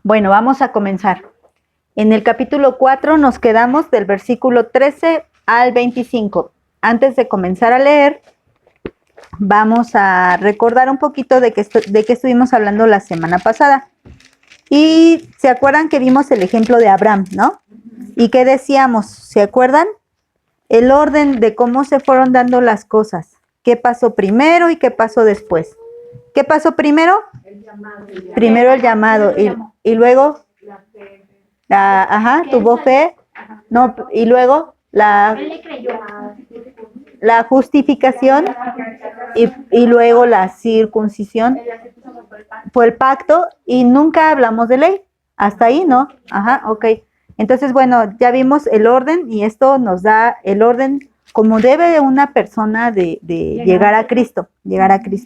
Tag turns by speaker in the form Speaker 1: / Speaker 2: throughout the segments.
Speaker 1: Bueno, vamos a comenzar. En el capítulo 4 nos quedamos del versículo 13 al 25. Antes de comenzar a leer, vamos a recordar un poquito de qué estuvimos hablando la semana pasada. Y se acuerdan que vimos el ejemplo de Abraham, ¿no? ¿Y qué decíamos? ¿Se acuerdan? El orden de cómo se fueron dando las cosas. ¿Qué pasó primero y qué pasó después? ¿Qué pasó primero? Primero el llamado y luego tuvo fe. No, y luego la justificación y luego la circuncisión. Fue el pacto y nunca hablamos de ley. Hasta ahí, ¿no? Ok. Entonces, bueno, ya vimos el orden y esto nos da el orden como debe una persona de llegar a Cristo,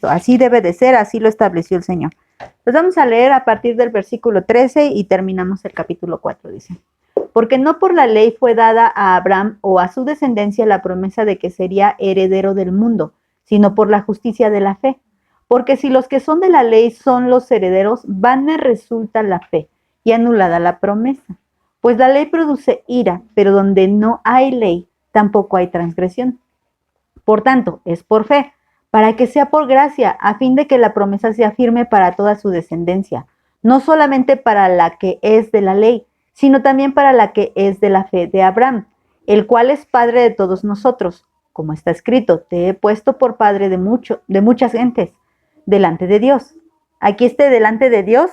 Speaker 1: Así debe de ser, así lo estableció el Señor. Entonces vamos a leer a partir del versículo 13 y terminamos el capítulo 4, dice. Porque no por la ley fue dada a Abraham o a su descendencia la promesa de que sería heredero del mundo, sino por la justicia de la fe. Porque si los que son de la ley son los herederos, vana resulta la fe y anulada la promesa. Pues la ley produce ira, pero donde no hay ley, tampoco hay transgresión. Por tanto, es por fe, para que sea por gracia, a fin de que la promesa sea firme para toda su descendencia, no solamente para la que es de la ley, sino también para la que es de la fe de Abraham, el cual es padre de todos nosotros. Como está escrito, te he puesto por padre de muchas gentes, delante de Dios. Aquí delante de Dios,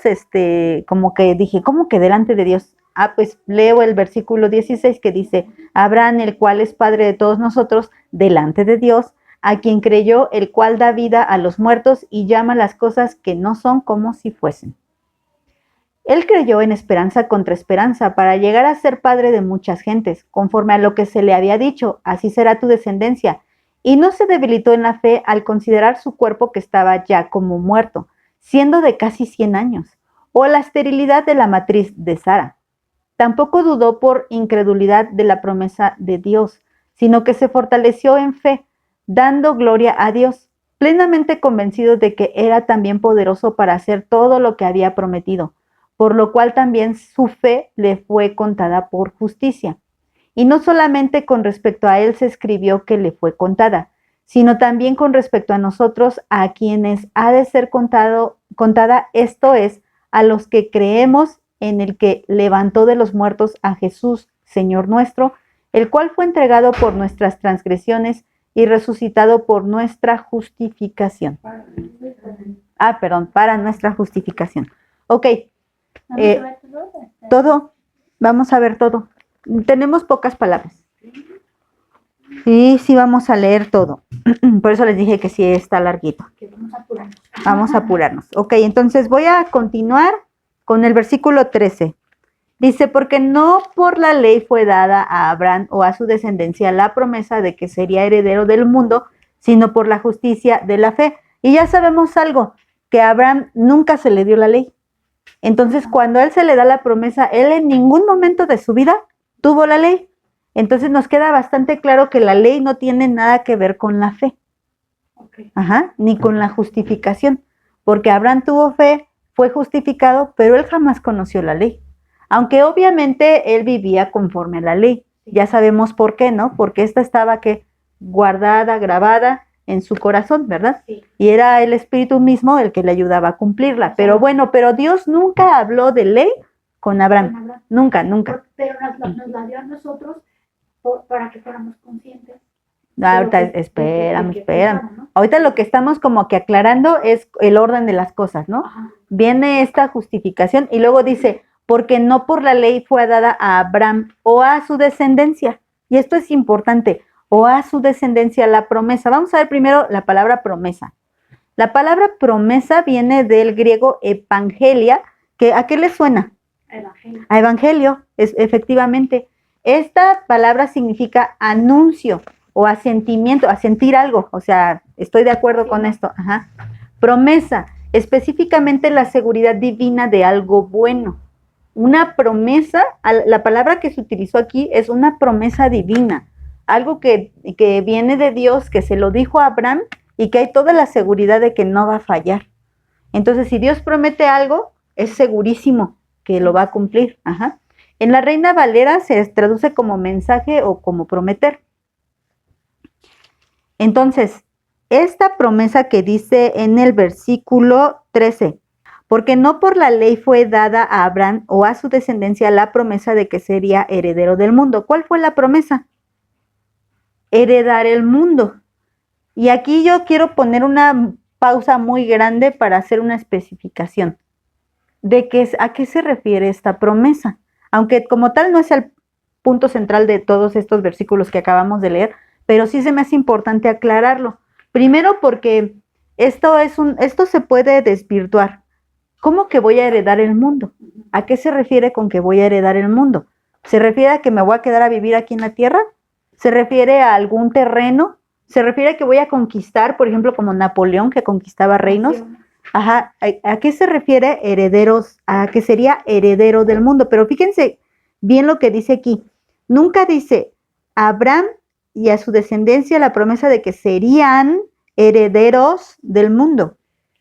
Speaker 1: como que dije, ¿cómo que delante de Dios? Pues leo el versículo 16 que dice, Abraham, el cual es padre de todos nosotros, delante de Dios, a quien creyó, el cual da vida a los muertos y llama las cosas que no son como si fuesen. Él creyó en esperanza contra esperanza para llegar a ser padre de muchas gentes, conforme a lo que se le había dicho, así será tu descendencia. Y no se debilitó en la fe al considerar su cuerpo que estaba ya como muerto, siendo de casi 100 años, o la esterilidad de la matriz de Sara. Tampoco dudó por incredulidad de la promesa de Dios, sino que se fortaleció en fe, dando gloria a Dios, plenamente convencido de que era también poderoso para hacer todo lo que había prometido, por lo cual también su fe le fue contada por justicia. Y no solamente con respecto a él se escribió que le fue contada, sino también con respecto a nosotros, a quienes ha de ser contada, esto es, a los que creemos en el que levantó de los muertos a Jesús, Señor nuestro, el cual fue entregado por nuestras transgresiones y resucitado por nuestra justificación. Para nuestra justificación. Ok. Todo, vamos a ver todo. Tenemos pocas palabras. Y sí vamos a leer todo. Por eso les dije que sí está larguito. Vamos a apurarnos. Ok, entonces voy a continuar con el versículo 13. Dice, porque no por la ley fue dada a Abraham o a su descendencia la promesa de que sería heredero del mundo, sino por la justicia de la fe. Y ya sabemos algo, que a Abraham nunca se le dio la ley. Entonces, cuando a él se le da la promesa, él en ningún momento de su vida tuvo la ley. Entonces nos queda bastante claro que la ley no tiene nada que ver con la fe. Ni con la justificación. Porque Abraham tuvo fe, fue justificado, pero él jamás conoció la ley. Aunque obviamente él vivía conforme a la ley. Ya sabemos por qué, ¿no? Porque esta estaba guardada, grabada en su corazón, ¿verdad? Sí. Y era el Espíritu mismo el que le ayudaba a cumplirla. Pero Dios nunca habló de ley con Abraham. Nunca.
Speaker 2: Pero nos la dio a nosotros para que fuéramos conscientes.
Speaker 1: Ahorita, espérame. ¿No? Ahorita lo que estamos como que aclarando es el orden de las cosas, ¿no? Viene esta justificación y luego dice, porque no por la ley fue dada a Abraham o a su descendencia. Y esto es importante, o a su descendencia la promesa. Vamos a ver primero la palabra promesa. La palabra promesa viene del griego evangelia, que ¿a qué le suena?
Speaker 2: Evangelio.
Speaker 1: A evangelio, efectivamente. Esta palabra significa anuncio o asentimiento, asentir algo, o sea, estoy de acuerdo con esto. Promesa, específicamente la seguridad divina de algo bueno. Una promesa, la palabra que se utilizó aquí es una promesa divina, algo que viene de Dios, que se lo dijo a Abraham y que hay toda la seguridad de que no va a fallar. Entonces, si Dios promete algo, es segurísimo, que lo va a cumplir. Ajá. En la Reina Valera se traduce como mensaje o como prometer. Entonces, esta promesa que dice en el versículo 13, porque no por la ley fue dada a Abraham o a su descendencia la promesa de que sería heredero del mundo. ¿Cuál fue la promesa? Heredar el mundo. Y aquí yo quiero poner una pausa muy grande para hacer una especificación de a qué se refiere esta promesa. Aunque como tal no es el punto central de todos estos versículos que acabamos de leer, pero sí se me hace importante aclararlo. Primero porque esto se puede desvirtuar. ¿Cómo que voy a heredar el mundo? ¿A qué se refiere con que voy a heredar el mundo? ¿Se refiere a que me voy a quedar a vivir aquí en la tierra? ¿Se refiere a algún terreno? ¿Se refiere a que voy a conquistar, por ejemplo, como Napoleón, que conquistaba reinos? Ajá, ¿a qué se refiere herederos? A que sería heredero del mundo. Pero fíjense bien lo que dice aquí. Nunca dice a Abraham y a su descendencia la promesa de que serían herederos del mundo,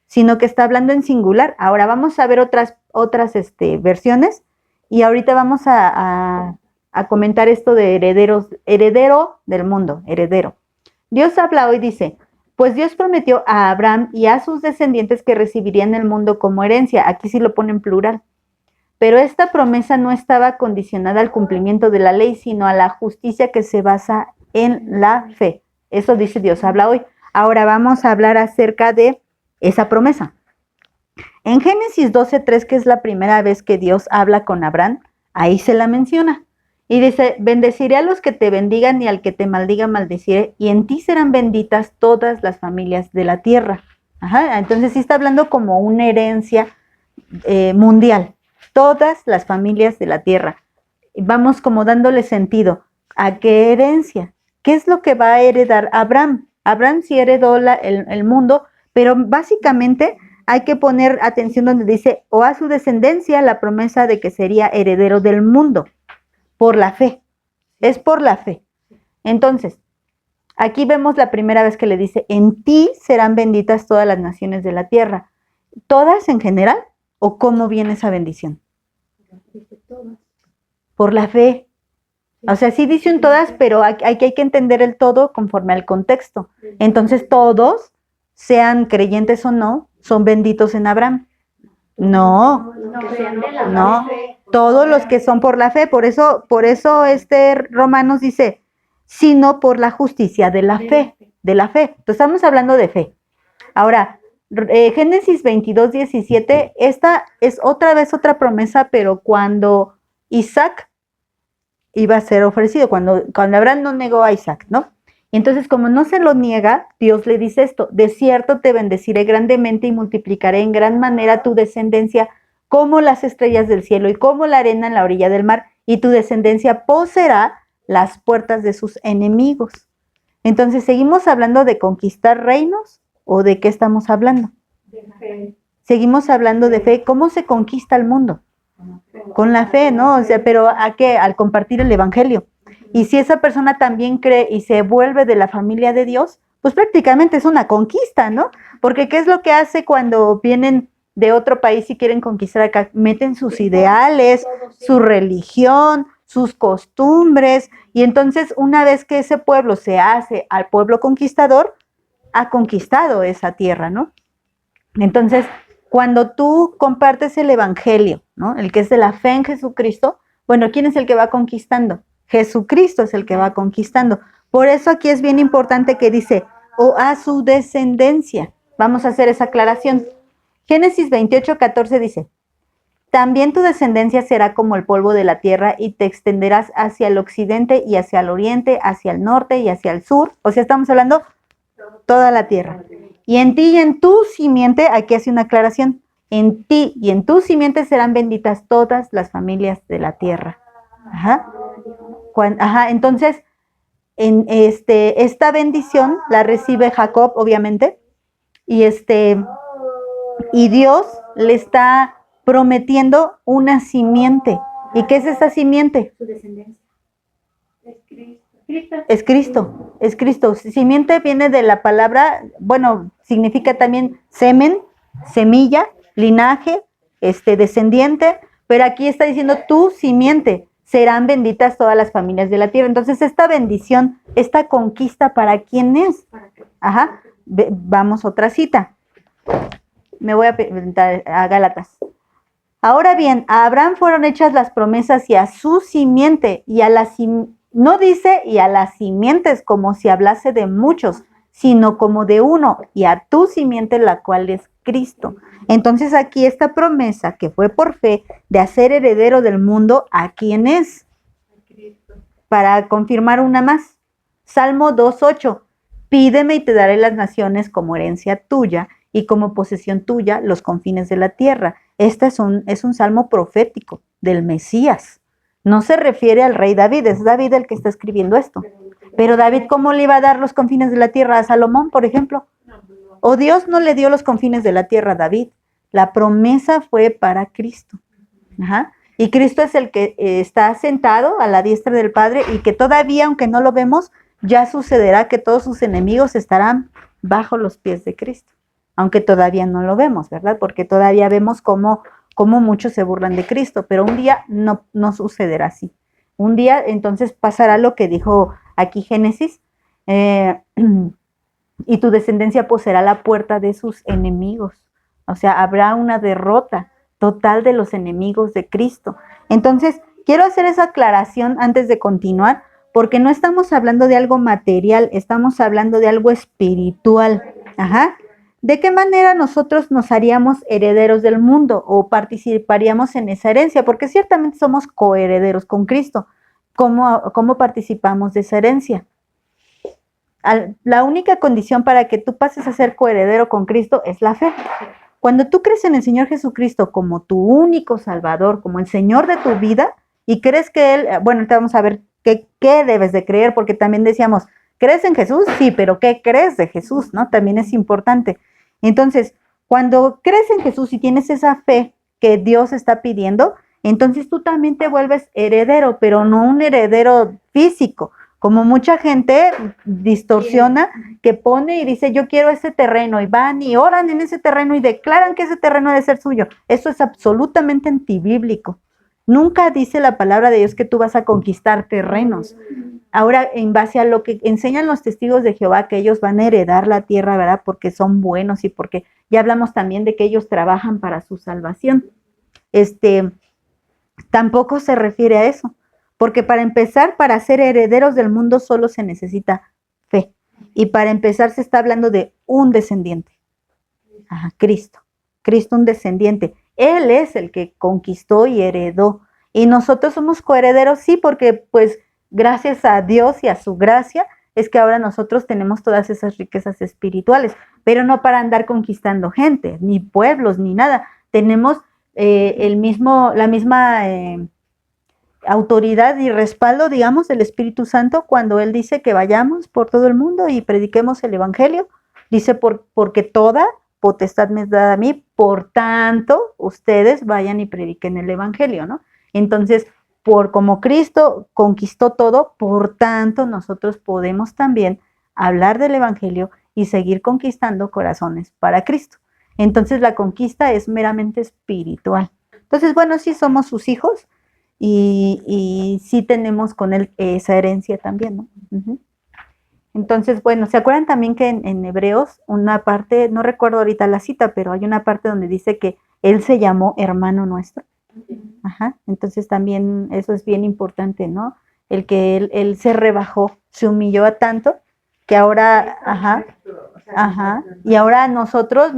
Speaker 1: sino que está hablando en singular. Ahora vamos a ver otras versiones y ahorita vamos a comentar esto de herederos, heredero del mundo, heredero. Dios habla hoy, dice, pues Dios prometió a Abraham y a sus descendientes que recibirían el mundo como herencia. Aquí sí lo pone en plural. Pero esta promesa no estaba condicionada al cumplimiento de la ley, sino a la justicia que se basa en la fe. Eso dice Dios habla hoy. Ahora vamos a hablar acerca de esa promesa. En Génesis 12:3, que es la primera vez que Dios habla con Abraham, ahí se la menciona. Y dice, bendeciré a los que te bendigan y al que te maldiga maldeciré, y en ti serán benditas todas las familias de la tierra. Ajá, entonces sí está hablando como una herencia mundial, todas las familias de la tierra. Vamos como dándole sentido. ¿A qué herencia? ¿Qué es lo que va a heredar Abraham? Abraham sí heredó el mundo, pero básicamente hay que poner atención donde dice, o a su descendencia la promesa de que sería heredero del mundo. Por la fe, es por la fe. Entonces, aquí vemos la primera vez que le dice, en ti serán benditas todas las naciones de la tierra. ¿Todas en general? ¿O cómo viene esa bendición? Por la fe. O sea, sí dice un todas, pero hay que entender el todo conforme al contexto. Entonces, todos, sean creyentes o no, son benditos en Abraham. No. Todos los que son por la fe, por eso Romanos dice, sino por la justicia de la fe. Entonces estamos hablando de fe. Ahora, Génesis 22:17, esta es otra vez otra promesa, pero cuando Isaac iba a ser ofrecido, cuando Abraham no negó a Isaac, ¿no? Y entonces, como no se lo niega, Dios le dice esto, de cierto te bendeciré grandemente y multiplicaré en gran manera tu descendencia como las estrellas del cielo y como la arena en la orilla del mar, y tu descendencia poseerá las puertas de sus enemigos. Entonces, ¿seguimos hablando de conquistar reinos o de qué estamos hablando?
Speaker 2: De fe.
Speaker 1: Seguimos hablando de fe. ¿Cómo se conquista el mundo? Con la fe, ¿no? O sea, pero ¿a qué? Al compartir el evangelio. Y si esa persona también cree y se vuelve de la familia de Dios, pues prácticamente es una conquista, ¿no? Porque ¿qué es lo que hace cuando vienen de otro país y quieren conquistar acá? Meten sus ideales, su religión, sus costumbres, y entonces una vez que ese pueblo se hace al pueblo conquistador, ha conquistado esa tierra, ¿no? Entonces, cuando tú compartes el evangelio, ¿no? El que es de la fe en Jesucristo, bueno, ¿quién es el que va conquistando? Jesucristo es el que va conquistando. Por eso aquí es bien importante que dice, o a su descendencia. Vamos a hacer esa aclaración. Génesis 28:14 dice, también tu descendencia será como el polvo de la tierra y te extenderás hacia el occidente y hacia el oriente, hacia el norte y hacia el sur. O sea, estamos hablando toda la tierra. Y en ti y en tu simiente, aquí hace una aclaración, en ti y en tu simiente serán benditas todas las familias de la tierra. Ajá. Entonces, esta bendición la recibe Jacob, obviamente, y Dios le está prometiendo una simiente. ¿Y qué es esa simiente?
Speaker 2: Su descendencia.
Speaker 1: Es Cristo. Simiente viene de la palabra, bueno, significa también semen, semilla, linaje, descendiente, pero aquí está diciendo tu simiente, serán benditas todas las familias de la tierra. Entonces, esta bendición, esta conquista, ¿para quién es? Ajá, vamos a otra cita. Me voy a presentar a Gálatas. Ahora bien, a Abraham fueron hechas las promesas y a su simiente, y a la no dice y a las simientes como si hablase de muchos, sino como de uno, y a tu simiente, la cual es Cristo. Entonces aquí esta promesa que fue por fe de hacer heredero del mundo, ¿a quién es? Para confirmar una más. Salmo 2:8, pídeme y te daré las naciones como herencia tuya y como posesión tuya los confines de la tierra. Este es un salmo profético del Mesías. No se refiere al rey David, es David el que está escribiendo esto. Pero David, ¿cómo le iba a dar los confines de la tierra a Salomón, por ejemplo? O Dios no le dio los confines de la tierra a David. La promesa fue para Cristo. Ajá. Y Cristo es el que está sentado a la diestra del Padre y que todavía, aunque no lo vemos, ya sucederá que todos sus enemigos estarán bajo los pies de Cristo. Aunque todavía no lo vemos, ¿verdad? Porque todavía vemos cómo muchos se burlan de Cristo, pero un día no sucederá así. Un día entonces pasará lo que dijo aquí Génesis, y tu descendencia poseerá la puerta de sus enemigos. O sea, habrá una derrota total de los enemigos de Cristo. Entonces, quiero hacer esa aclaración antes de continuar, porque no estamos hablando de algo material, estamos hablando de algo espiritual. Ajá. ¿De qué manera nosotros nos haríamos herederos del mundo o participaríamos en esa herencia? Porque ciertamente somos coherederos con Cristo. ¿Cómo participamos de esa herencia? La única condición para que tú pases a ser coheredero con Cristo es la fe. Cuando tú crees en el Señor Jesucristo como tu único Salvador, como el Señor de tu vida, y crees que Él, bueno, ahorita vamos a ver qué debes de creer, porque también decíamos, ¿crees en Jesús? Sí, pero ¿qué crees de Jesús? ¿No? También es importante. Entonces, cuando crees en Jesús y tienes esa fe que Dios está pidiendo, entonces tú también te vuelves heredero, pero no un heredero físico, como mucha gente distorsiona, que pone y dice, yo quiero ese terreno, y van y oran en ese terreno y declaran que ese terreno debe ser suyo. Eso es absolutamente antibíblico. Nunca dice la palabra de Dios que tú vas a conquistar terrenos. Ahora, en base a lo que enseñan los testigos de Jehová, que ellos van a heredar la tierra, ¿verdad? Porque son buenos y porque ya hablamos también de que ellos trabajan para su salvación. Tampoco se refiere a eso, porque para empezar, para ser herederos del mundo solo se necesita fe. Y para empezar se está hablando de un descendiente. Ajá, Cristo, un descendiente. Él es el que conquistó y heredó. Y nosotros somos coherederos, sí, porque pues gracias a Dios y a su gracia es que ahora nosotros tenemos todas esas riquezas espirituales, pero no para andar conquistando gente, ni pueblos, ni nada. Tenemos la misma autoridad y respaldo, digamos, del Espíritu Santo cuando Él dice que vayamos por todo el mundo y prediquemos el Evangelio. Dice, porque toda potestad me es dada a mí, por tanto, ustedes vayan y prediquen el Evangelio, ¿no? Entonces, como Cristo conquistó todo, por tanto, nosotros podemos también hablar del Evangelio y seguir conquistando corazones para Cristo. Entonces, la conquista es meramente espiritual. Entonces, bueno, sí somos sus hijos y sí tenemos con Él esa herencia también, ¿no? Uh-huh. Entonces, bueno, ¿se acuerdan también que en Hebreos una parte, no recuerdo ahorita la cita, pero hay una parte donde dice que Él se llamó hermano nuestro? Ajá, entonces también eso es bien importante, ¿no? El que él se rebajó, se humilló a tanto, que ahora, y ahora a nosotros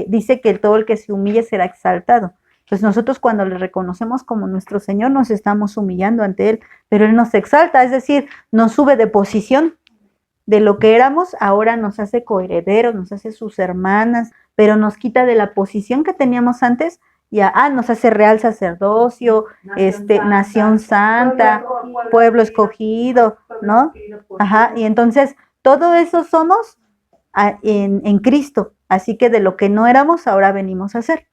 Speaker 1: dice que todo el que se humille será exaltado. Pues nosotros cuando le reconocemos como nuestro Señor nos estamos humillando ante Él, pero Él nos exalta, es decir, nos sube de posición de lo que éramos, ahora nos hace coherederos, nos hace sus hermanas, pero nos quita de la posición que teníamos antes, nos hace real sacerdocio, nación santa, pueblo escogido, ¿no? Ajá, y entonces todo eso somos en Cristo, así que de lo que no éramos, ahora venimos a ser.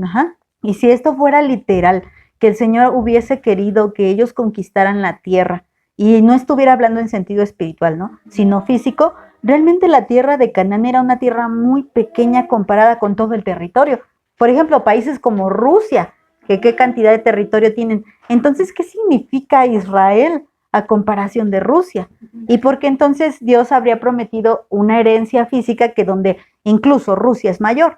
Speaker 1: Ajá. Y si esto fuera literal, que el Señor hubiese querido que ellos conquistaran la tierra, y no estuviera hablando en sentido espiritual, ¿no? Sino físico, realmente la tierra de Canaán era una tierra muy pequeña comparada con todo el territorio. Por ejemplo, países como Rusia, que qué cantidad de territorio tienen. Entonces, ¿qué significa Israel a comparación de Rusia? Y porque entonces Dios habría prometido una herencia física que donde incluso Rusia es mayor.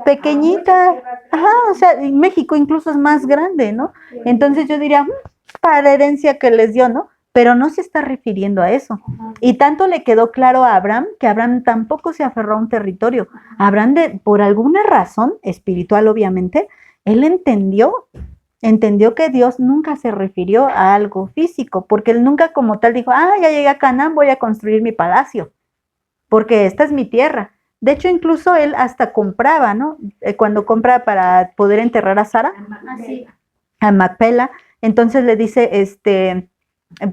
Speaker 1: Pequeñita, ajá, o sea, en México incluso es más grande, ¿no? Entonces yo diría, para la herencia que les dio, ¿no? Pero no se está refiriendo a eso. Y tanto le quedó claro a Abraham que Abraham tampoco se aferró a un territorio. Abraham, por alguna razón espiritual, obviamente, él entendió que Dios nunca se refirió a algo físico, porque él nunca como tal dijo, ya llegué a Canaán, voy a construir mi palacio, porque esta es mi tierra. De hecho, incluso él hasta compraba, ¿no? Cuando compra para poder enterrar a Sara, a Macpela, entonces le dice,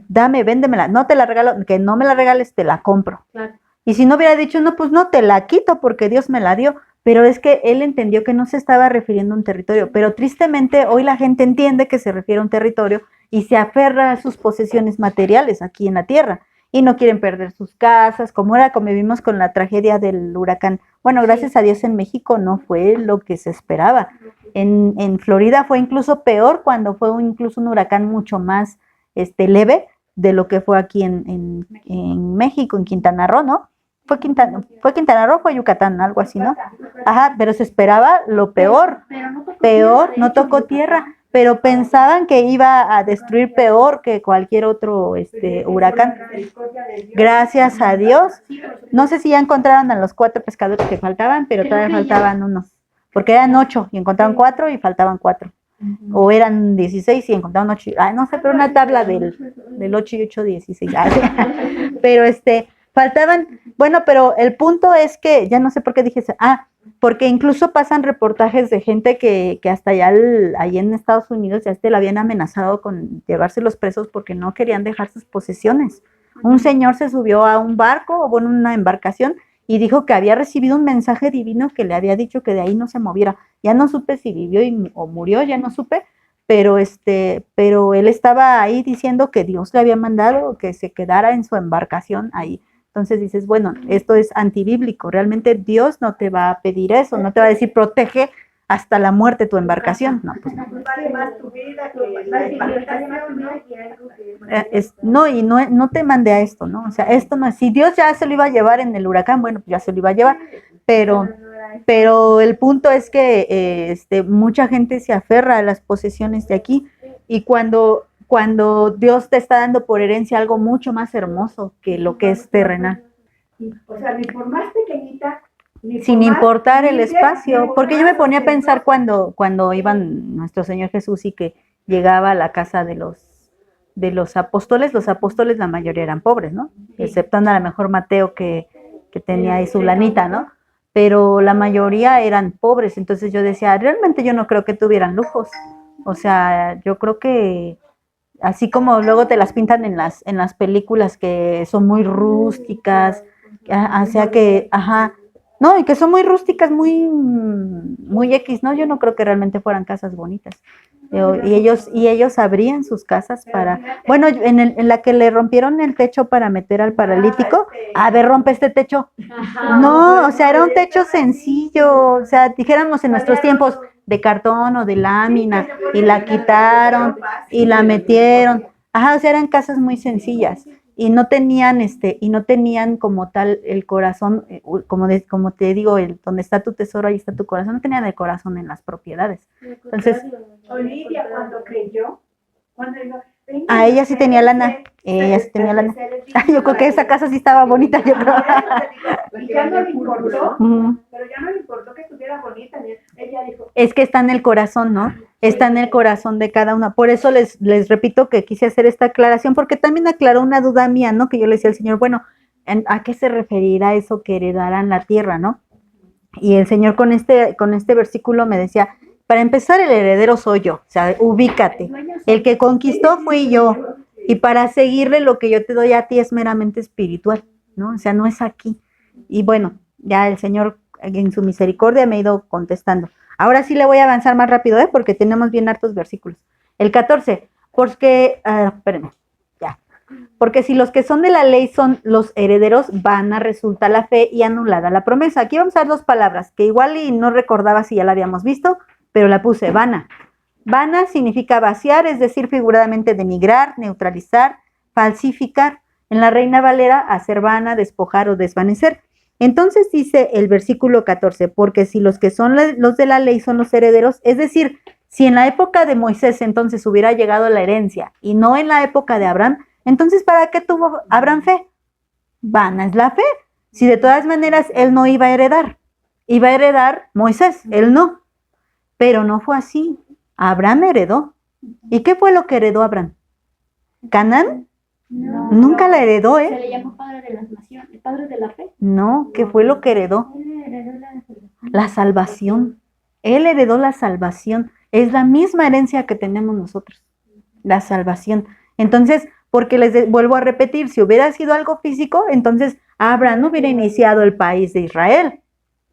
Speaker 1: dame, véndemela, no te la regalo, que no me la regales, te la compro.
Speaker 2: Claro.
Speaker 1: Y si no hubiera dicho, no, pues no te la quito porque Dios me la dio, pero es que él entendió que no se estaba refiriendo a un territorio, pero tristemente hoy la gente entiende que se refiere a un territorio y se aferra a sus posesiones materiales aquí en la tierra y no quieren perder sus casas, como vimos con la tragedia del huracán. Bueno, gracias a Dios en México no fue lo que se esperaba. En Florida fue incluso peor cuando fue incluso un huracán mucho más leve de lo que fue aquí en México, en Quintana Roo, ¿no? ¿Fue Quintana Roo o fue Yucatán? Algo así, ¿no? Ajá, pero se esperaba lo peor. No tocó tierra, pero pensaban que iba a destruir peor que cualquier otro huracán. Gracias a Dios. No sé si ya encontraron a los 4 pescadores que faltaban, pero todavía faltaban unos. Porque eran 8 y encontraron 4 y faltaban 4. O eran 16 y encontraron 8. No sé, pero una tabla del 8 y 8, 16. Pero faltaban, bueno, pero el punto es que, ya no sé por qué dije eso, porque incluso pasan reportajes de gente que hasta allá en Estados Unidos ya la habían amenazado con llevarse los presos porque no querían dejar sus posesiones. Un señor se subió a un barco, o bueno, una embarcación, y dijo que había recibido un mensaje divino que le había dicho que de ahí no se moviera. Ya no supe si vivió o murió, ya no supe, pero él estaba ahí diciendo que Dios le había mandado que se quedara en su embarcación ahí. Entonces dices, bueno, esto es antibíblico, realmente Dios no te va a pedir eso, no te va a decir protege hasta la muerte tu embarcación. No, pues no.
Speaker 3: Vale más tu vida que la embarcación,
Speaker 1: No, y no te mandé a esto, ¿no? O sea, esto no es, si Dios ya se lo iba a llevar en el huracán, bueno, pues ya se lo iba a llevar, pero el punto es que mucha gente se aferra a las posesiones de aquí y cuando Dios te está dando por herencia algo mucho más hermoso que lo que es terrenal.
Speaker 3: O sea, ni por más pequeñita,
Speaker 1: sin importar el espacio, porque yo me ponía a pensar cuando iban nuestro Señor Jesús y que llegaba a la casa de los apóstoles la mayoría eran pobres, ¿no? Exceptando a lo mejor Mateo que tenía ahí su lanita, ¿no? Pero la mayoría eran pobres, entonces yo decía, realmente yo no creo que tuvieran lujos, o sea, yo creo que así como luego te las pintan en las películas que son muy rústicas, o sea que, no, y que son muy rústicas, muy X, ¿no? Yo no creo que realmente fueran casas bonitas. Y ellos abrían sus casas bueno, en la que le rompieron el techo para meter al paralítico, a ver, rompe este techo. No, o sea, era un techo sencillo, o sea, dijéramos en nuestros tiempos de cartón o de lámina, y la quitaron y la metieron. O sea, eran casas muy sencillas. Y no tenían como tal el corazón, como te digo, donde está tu tesoro, ahí está tu corazón, no tenían el corazón en las propiedades. Entonces,
Speaker 3: Olivia cuando creyó,
Speaker 1: ella sí tenía lana, yo creo que esa casa sí estaba bonita, yo creo.
Speaker 3: Y ya no le importó, pero ya no le importó que estuviera bonita, ella dijo.
Speaker 1: Es que está en el corazón, ¿no? Está en el corazón de cada una. Por eso les repito que quise hacer esta aclaración, porque también aclaró una duda mía, ¿no? Que yo le decía al Señor, bueno, ¿a qué se referirá eso que heredarán la tierra, no? Y el Señor con este versículo me decía, para empezar, el heredero soy yo, o sea, ubícate. El que conquistó fui yo. Y para seguirle lo que yo te doy a ti es meramente espiritual, ¿no? O sea, no es aquí. Y bueno, ya el Señor en su misericordia me ha ido contestando. Ahora sí le voy a avanzar más rápido, porque tenemos bien hartos versículos. El 14, porque, espérenme, ya. Porque si los que son de la ley son los herederos, vana resulta la fe y anulada la promesa. Aquí vamos a ver 2 palabras, que igual y no recordaba si ya la habíamos visto, pero la puse vana. Vana significa vaciar, es decir, figuradamente denigrar, neutralizar, falsificar. En la Reina Valera, hacer vana, despojar o desvanecer. Entonces dice el versículo 14, porque si los que son los de la ley son los herederos, es decir, si en la época de Moisés entonces hubiera llegado la herencia y no en la época de Abraham, entonces ¿para qué tuvo Abraham fe? Vana es la fe. Si de todas maneras él no iba a heredar Moisés, él no. Pero no fue así. Abraham heredó. ¿Y qué fue lo que heredó Abraham? ¿Canaán?
Speaker 2: No.
Speaker 1: Nunca la heredó,
Speaker 2: Se le llama padre de las naciones, padre de la fe.
Speaker 1: No, ¿qué fue lo que heredó?
Speaker 2: Él heredó
Speaker 1: La salvación. Él heredó la salvación. Es la misma herencia que tenemos nosotros. La salvación. Entonces, porque vuelvo a repetir, si hubiera sido algo físico, entonces Abraham no hubiera iniciado el país de Israel,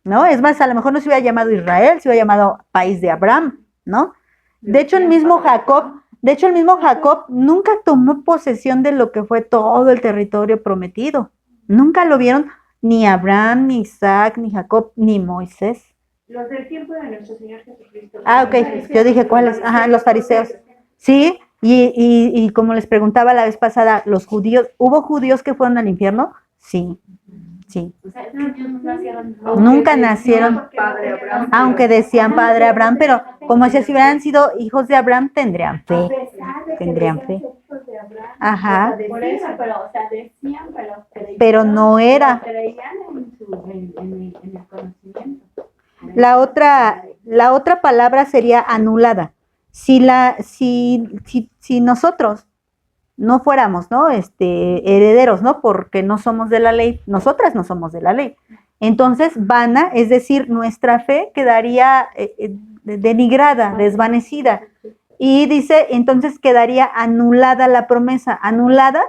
Speaker 1: ¿no? Es más, a lo mejor no se hubiera llamado Israel, se hubiera llamado país de Abraham, ¿no? De hecho, el mismo Jacob nunca tomó posesión de lo que fue todo el territorio prometido. Nunca lo vieron ni Abraham, ni Isaac, ni Jacob, ni Moisés.
Speaker 3: Los del tiempo de nuestro Señor Jesucristo.
Speaker 1: Ah, ok, yo dije cuáles. Ajá, los fariseos. Sí, y como les preguntaba la vez pasada, los judíos, ¿hubo judíos que fueron al infierno? Sí, sí.
Speaker 2: O sea, ellos no nacieron.
Speaker 1: Nunca nacieron,
Speaker 3: Padre Abraham.
Speaker 1: aunque decían padre Abraham, pero como si hubieran sido hijos de Abraham, tendrían fe. Tendrían fe. Ajá.
Speaker 2: Por eso, pero, o sea, decían,
Speaker 1: Pero no era.
Speaker 2: creían en el conocimiento.
Speaker 1: La otra palabra sería anulada. Si nosotros no fuéramos, ¿no? Herederos, ¿no? Porque no somos de la ley, nosotras no somos de la ley. Entonces, vana, es decir, nuestra fe quedaría denigrada, desvanecida. Y dice, entonces quedaría anulada la promesa. Anulada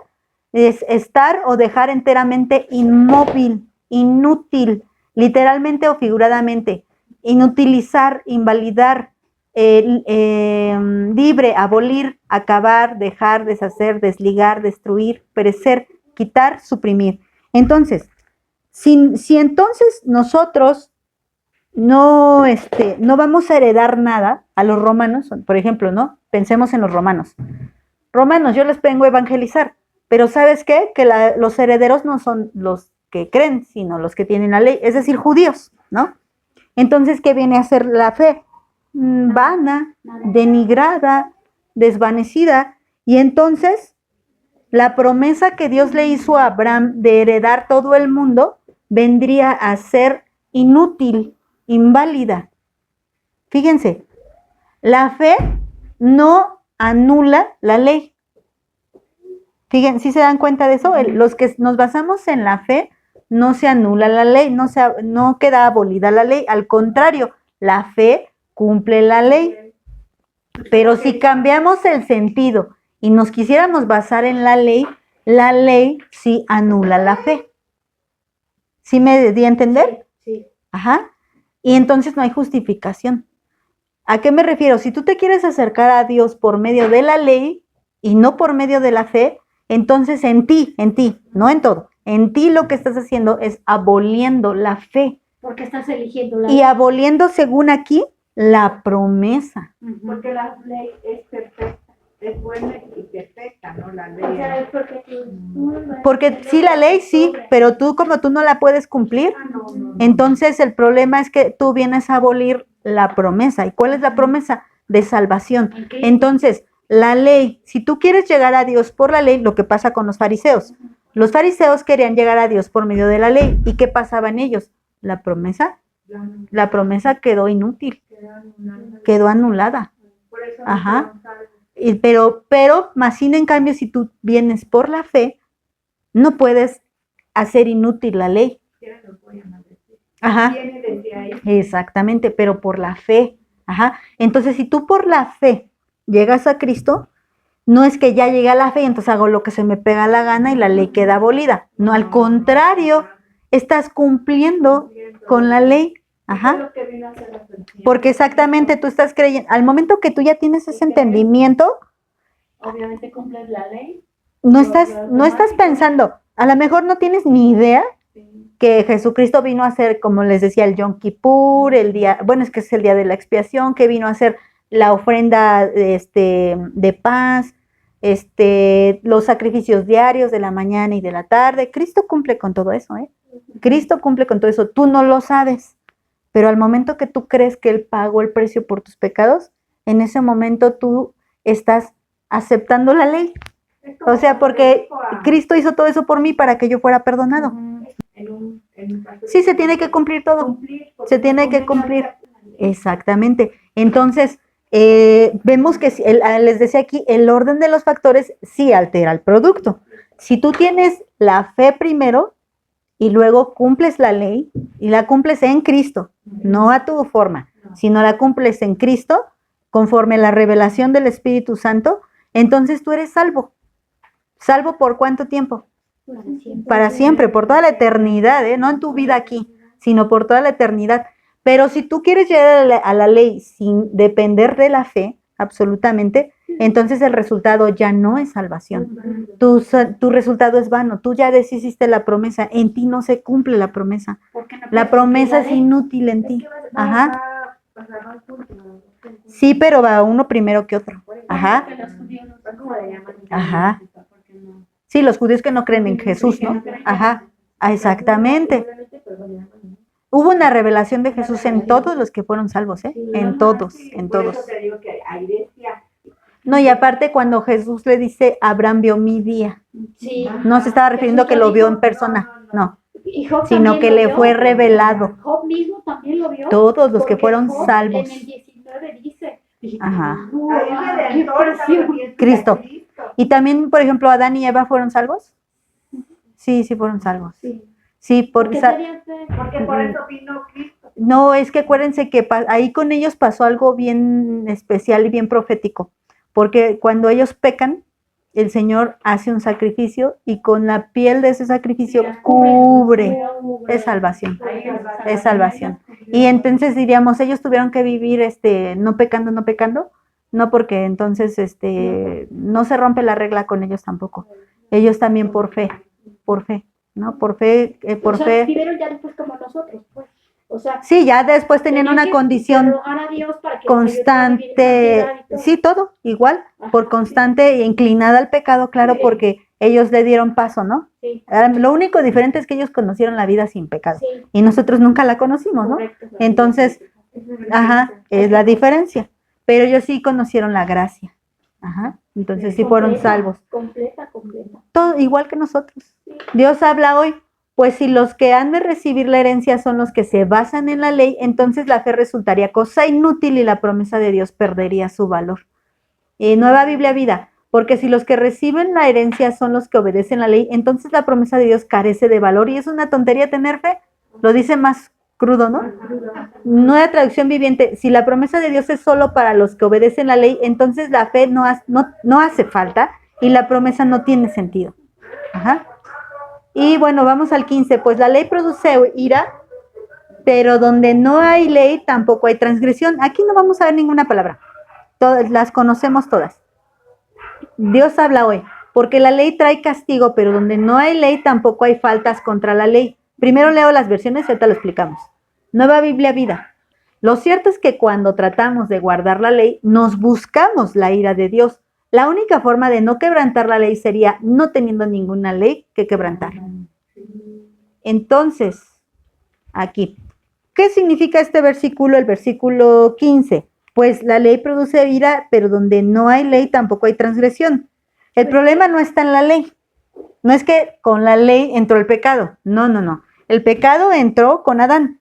Speaker 1: es estar o dejar enteramente inmóvil, inútil, literalmente o figuradamente. Inutilizar, invalidar, libre, abolir, acabar, dejar, deshacer, desligar, destruir, perecer, quitar, suprimir. Entonces, si entonces nosotros no vamos a heredar nada a los romanos, por ejemplo, ¿no? Pensemos en los romanos. Romanos, yo les vengo a evangelizar, pero ¿sabes qué? Que los herederos no son los que creen, sino los que tienen la ley, es decir, judíos, ¿no? Entonces, ¿qué viene a ser la fe? Vana, denigrada, desvanecida. Y entonces, la promesa que Dios le hizo a Abraham de heredar todo el mundo vendría a ser inútil, inválida. Fíjense, la fe no anula la ley. Fíjense, ¿sí se dan cuenta de eso? Los que nos basamos en la fe, no se anula la ley, no queda abolida la ley, al contrario, la fe cumple la ley. Pero si cambiamos el sentido y nos quisiéramos basar en la ley sí anula la fe. ¿Sí me di a entender?
Speaker 3: Sí.
Speaker 1: Ajá. Y entonces no hay justificación. ¿A qué me refiero? Si tú te quieres acercar a Dios por medio de la ley y no por medio de la fe, entonces en ti, no en todo. En ti lo que estás haciendo es aboliendo la fe.
Speaker 2: Porque estás eligiendo la
Speaker 1: Y aboliendo, según aquí, la promesa.
Speaker 3: Porque la ley es perfecta, es buena y perfecta, ¿no? La ley.
Speaker 2: O sea, es porque
Speaker 1: Porque sí, la ley sí, pero como tú no la puedes cumplir, entonces el problema es que tú vienes a abolir la promesa. ¿Y cuál es la promesa? De salvación. Entonces, la ley, si tú quieres llegar a Dios por la ley, lo que pasa con los fariseos. Los fariseos querían llegar a Dios por medio de la ley. ¿Y qué pasaba en ellos? La promesa quedó inútil, quedó anulada. Ajá. Pero más sin en cambio, si tú vienes por la fe, no puedes hacer inútil la ley. Ajá. Exactamente, pero por la fe. Ajá. Entonces, si tú por la fe llegas a Cristo, no es que ya llegué a la fe y entonces hago lo que se me pega la gana y la ley queda abolida. No, al contrario, estás cumpliendo con la ley. Ajá. Porque exactamente tú estás creyendo, al momento que tú ya tienes ese entendimiento,
Speaker 2: obviamente cumples la ley.
Speaker 1: no estás pensando, a lo mejor no tienes ni idea que Jesucristo vino a hacer, como les decía, el Yom Kippur, el día, bueno, es que es el día de la expiación, que vino a hacer la ofrenda de paz, los sacrificios diarios de la mañana y de la tarde. Cristo cumple con todo eso, ¿eh? Cristo cumple con todo eso. Tú no lo sabes, pero al momento que tú crees que Él pagó el precio por tus pecados, en ese momento tú estás aceptando la ley. O sea, porque Cristo hizo todo eso por mí para que yo fuera perdonado. Sí, se tiene que cumplir todo. Se tiene que cumplir. Exactamente. Entonces, vemos que, les decía aquí, el orden de los factores sí altera el producto. Si tú tienes la fe primero y luego cumples la ley y la cumples en Cristo, no a tu forma, sino la cumples en Cristo, conforme a la revelación del Espíritu Santo, entonces tú eres salvo. ¿Salvo por cuánto tiempo? Para siempre, por toda la eternidad, no en tu vida aquí, sino por toda la eternidad. Pero si tú quieres llegar a la ley sin depender de la fe, absolutamente, entonces el resultado ya no es salvación. Tu resultado es vano, tú ya deshiciste la promesa, en ti no se cumple la promesa. La promesa es inútil en ti. Ajá. Sí, pero va uno primero que otro. Ajá. Ajá. Sí, los judíos que no creen en Jesús, ¿no? Ajá. Exactamente. Hubo una revelación de Jesús en todos los que fueron salvos, ¿eh? En todos, en todos. No, y aparte cuando Jesús le dice, Abraham vio mi día, no se estaba refiriendo que lo vio en persona, no, sino que le fue revelado.
Speaker 2: Job mismo también lo vio.
Speaker 1: Todos los que fueron salvos.
Speaker 2: En el 19 dice.
Speaker 1: Ajá.
Speaker 2: ¡Qué presión!
Speaker 1: Cristo. Y también, por ejemplo, Adán y Eva fueron salvos. Sí, sí fueron salvos. Sí, porque
Speaker 3: por eso vino Cristo.
Speaker 1: No, es que acuérdense que ahí con ellos pasó algo bien especial y bien profético, porque cuando ellos pecan, el Señor hace un sacrificio y con la piel de ese sacrificio cubre. Es salvación, es salvación. Y entonces diríamos, ellos tuvieron que vivir no pecando, no, porque entonces no se rompe la regla con ellos tampoco. Ellos también por fe, ¿no? Por fe.
Speaker 2: Vivieron ya después como nosotros, pues. O sea,
Speaker 1: sí, ya después tenían una condición constante, sí, todo igual, por constante e inclinada al pecado, claro, porque ellos le dieron paso, ¿no? Sí. Lo único diferente es que ellos conocieron la vida sin pecado y nosotros nunca la conocimos, ¿no? Entonces, ajá, es la diferencia, pero ellos sí conocieron la gracia, ajá, entonces sí fueron salvos.
Speaker 2: Completa.
Speaker 1: Todo igual que nosotros. Dios habla hoy. Pues si los que han de recibir la herencia son los que se basan en la ley, entonces la fe resultaría cosa inútil y la promesa de Dios perdería su valor. Nueva Biblia Vida, porque si los que reciben la herencia son los que obedecen la ley, entonces la promesa de Dios carece de valor y es una tontería tener fe. Lo dice más crudo, ¿no? Nueva Traducción Viviente, si la promesa de Dios es solo para los que obedecen la ley, entonces la fe no hace falta y la promesa no tiene sentido. Ajá. Y bueno, vamos al 15, pues la ley produce ira, pero donde no hay ley tampoco hay transgresión. Aquí no vamos a ver ninguna palabra, todas las conocemos todas. Dios habla hoy, porque la ley trae castigo, pero donde no hay ley tampoco hay faltas contra la ley. Primero leo las versiones y ahorita lo explicamos. Nueva Biblia Vida. Lo cierto es que cuando tratamos de guardar la ley, nos buscamos la ira de Dios. La única forma de no quebrantar la ley sería no teniendo ninguna ley que quebrantar. Entonces, aquí, ¿qué significa este versículo? El versículo 15. Pues la ley produce ira, pero donde no hay ley tampoco hay transgresión. El problema no está en la ley. No es que con la ley entró el pecado. No. El pecado entró con Adán.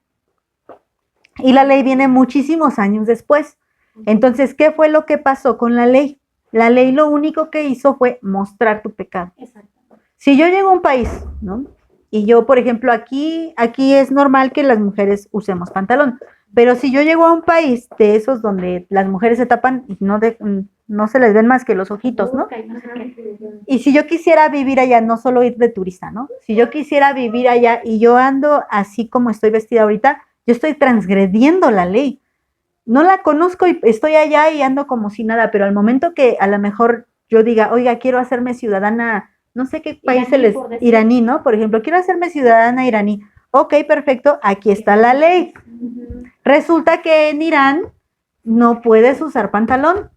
Speaker 1: Y la ley viene muchísimos años después. Entonces, ¿qué fue lo que pasó con la ley? La ley lo único que hizo fue mostrar tu pecado. Exacto. Si yo llego a un país, ¿no? Y yo, por ejemplo, aquí es normal que las mujeres usemos pantalón, pero si yo llego a un país de esos donde las mujeres se tapan y no se les ven más que los ojitos, ¿no? Y si yo quisiera vivir allá, no solo ir de turista, ¿no? Si yo quisiera vivir allá y yo ando así como estoy vestida ahorita, yo estoy transgrediendo la ley. No la conozco y estoy allá y ando como si nada, pero al momento que a lo mejor yo diga, oiga, quiero hacerme ciudadana no sé qué país se
Speaker 2: Iraní,
Speaker 1: les,
Speaker 2: por decir.
Speaker 1: iraní, ¿no? Por ejemplo, quiero hacerme ciudadana iraní. Ok, perfecto, aquí está la ley. Resulta que en Irán no puedes usar pantalón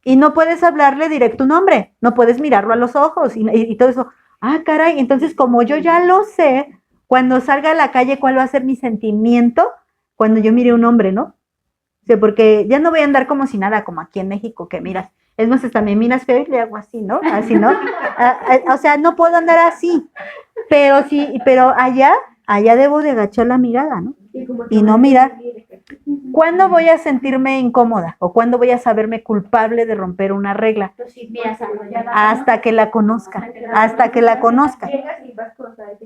Speaker 1: y no puedes hablarle directo un hombre, no puedes mirarlo a los ojos y todo eso. Ah, caray, entonces como yo ya lo sé, cuando salga a la calle, ¿cuál va a ser mi sentimiento cuando yo mire un hombre, no? O sea, porque ya no voy a andar como si nada, como aquí en México, que miras. Es más, hasta me miras feo y le hago así, ¿no? Así, ¿no? O sea, no puedo andar así. Pero sí, pero allá debo de agachar la mirada, ¿no? Y no mirar. ¿Cuándo voy a sentirme incómoda? ¿O cuándo voy a saberme culpable de romper una regla? Hasta que la conozca. Hasta que la conozca.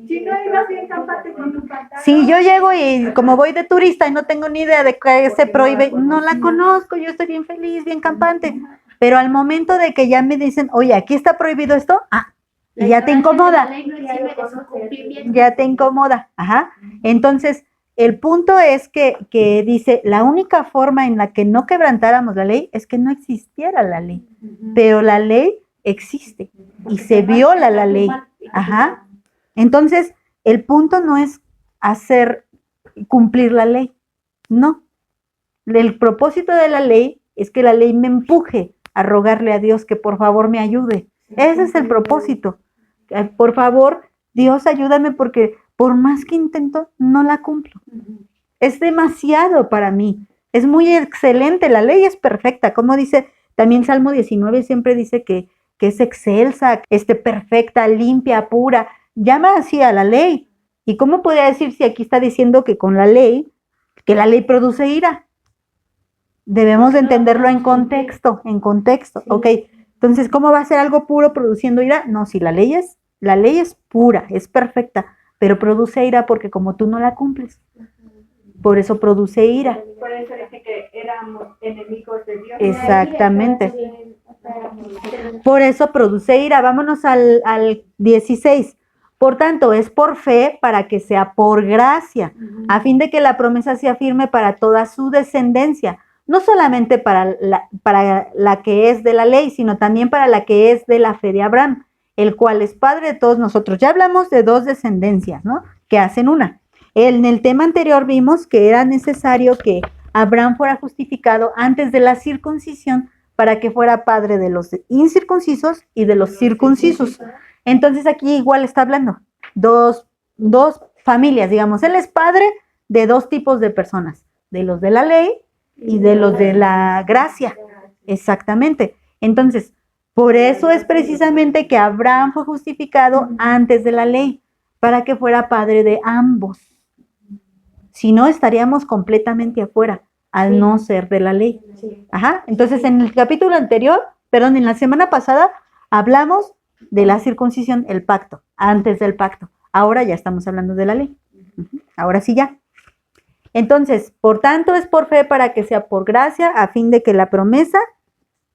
Speaker 3: Si no ibas bien campante con tu pantalón.
Speaker 1: Si yo llego y como voy de turista y no tengo ni idea de qué se prohíbe, no la conozco, yo estoy bien feliz, bien campante. Pero al momento de que ya me dicen, oye, aquí está prohibido esto, y ya te incomoda. Ya te incomoda. Ajá. Entonces, el punto es que dice, la única forma en la que no quebrantáramos la ley es que no existiera la ley. Pero la ley existe y se viola la ley. Ajá. Entonces, el punto no es hacer cumplir la ley. No. El propósito de la ley es que la ley me empuje a rogarle a Dios que por favor me ayude. Ese es el propósito. Por favor, Dios, ayúdame porque por más que intento, no la cumplo. Es demasiado para mí. Es muy excelente. La ley es perfecta. Como dice también Salmo 19, siempre dice que es excelsa, perfecta, limpia, pura. Llama así a la ley. ¿Y cómo podría decir si aquí está diciendo que con la ley, que la ley produce ira? Debemos de entenderlo en contexto, Sí. Ok, entonces, ¿cómo va a ser algo puro produciendo ira? No, si la ley es pura, es perfecta, pero produce ira porque como tú no la cumples, por eso produce ira.
Speaker 3: Por eso dice que éramos enemigos de Dios.
Speaker 1: Exactamente. Por eso produce ira. Vámonos al 16. Por tanto, es por fe para que sea por gracia, a fin de que la promesa sea firme para toda su descendencia, no solamente para la que es de la ley, sino también para la que es de la fe de Abraham, el cual es padre de todos nosotros. Ya hablamos de dos descendencias, ¿no? Que hacen una. En el tema anterior vimos que era necesario que Abraham fuera justificado antes de la circuncisión para que fuera padre de los incircuncisos y de los circuncisos. Entonces aquí igual está hablando dos familias, digamos. Él es padre de dos tipos de personas, de los de la ley y de los de la gracia. Exactamente. Entonces, por eso es precisamente que Abraham fue justificado antes de la ley, para que fuera padre de ambos. Si no, estaríamos completamente afuera, al no ser de la ley. Ajá. Entonces, en el capítulo anterior, en la semana pasada, hablamos de la circuncisión, el pacto, antes del pacto. Ahora ya estamos hablando de la ley. Ahora sí ya. Entonces, por tanto, es por fe para que sea por gracia, a fin de que la promesa,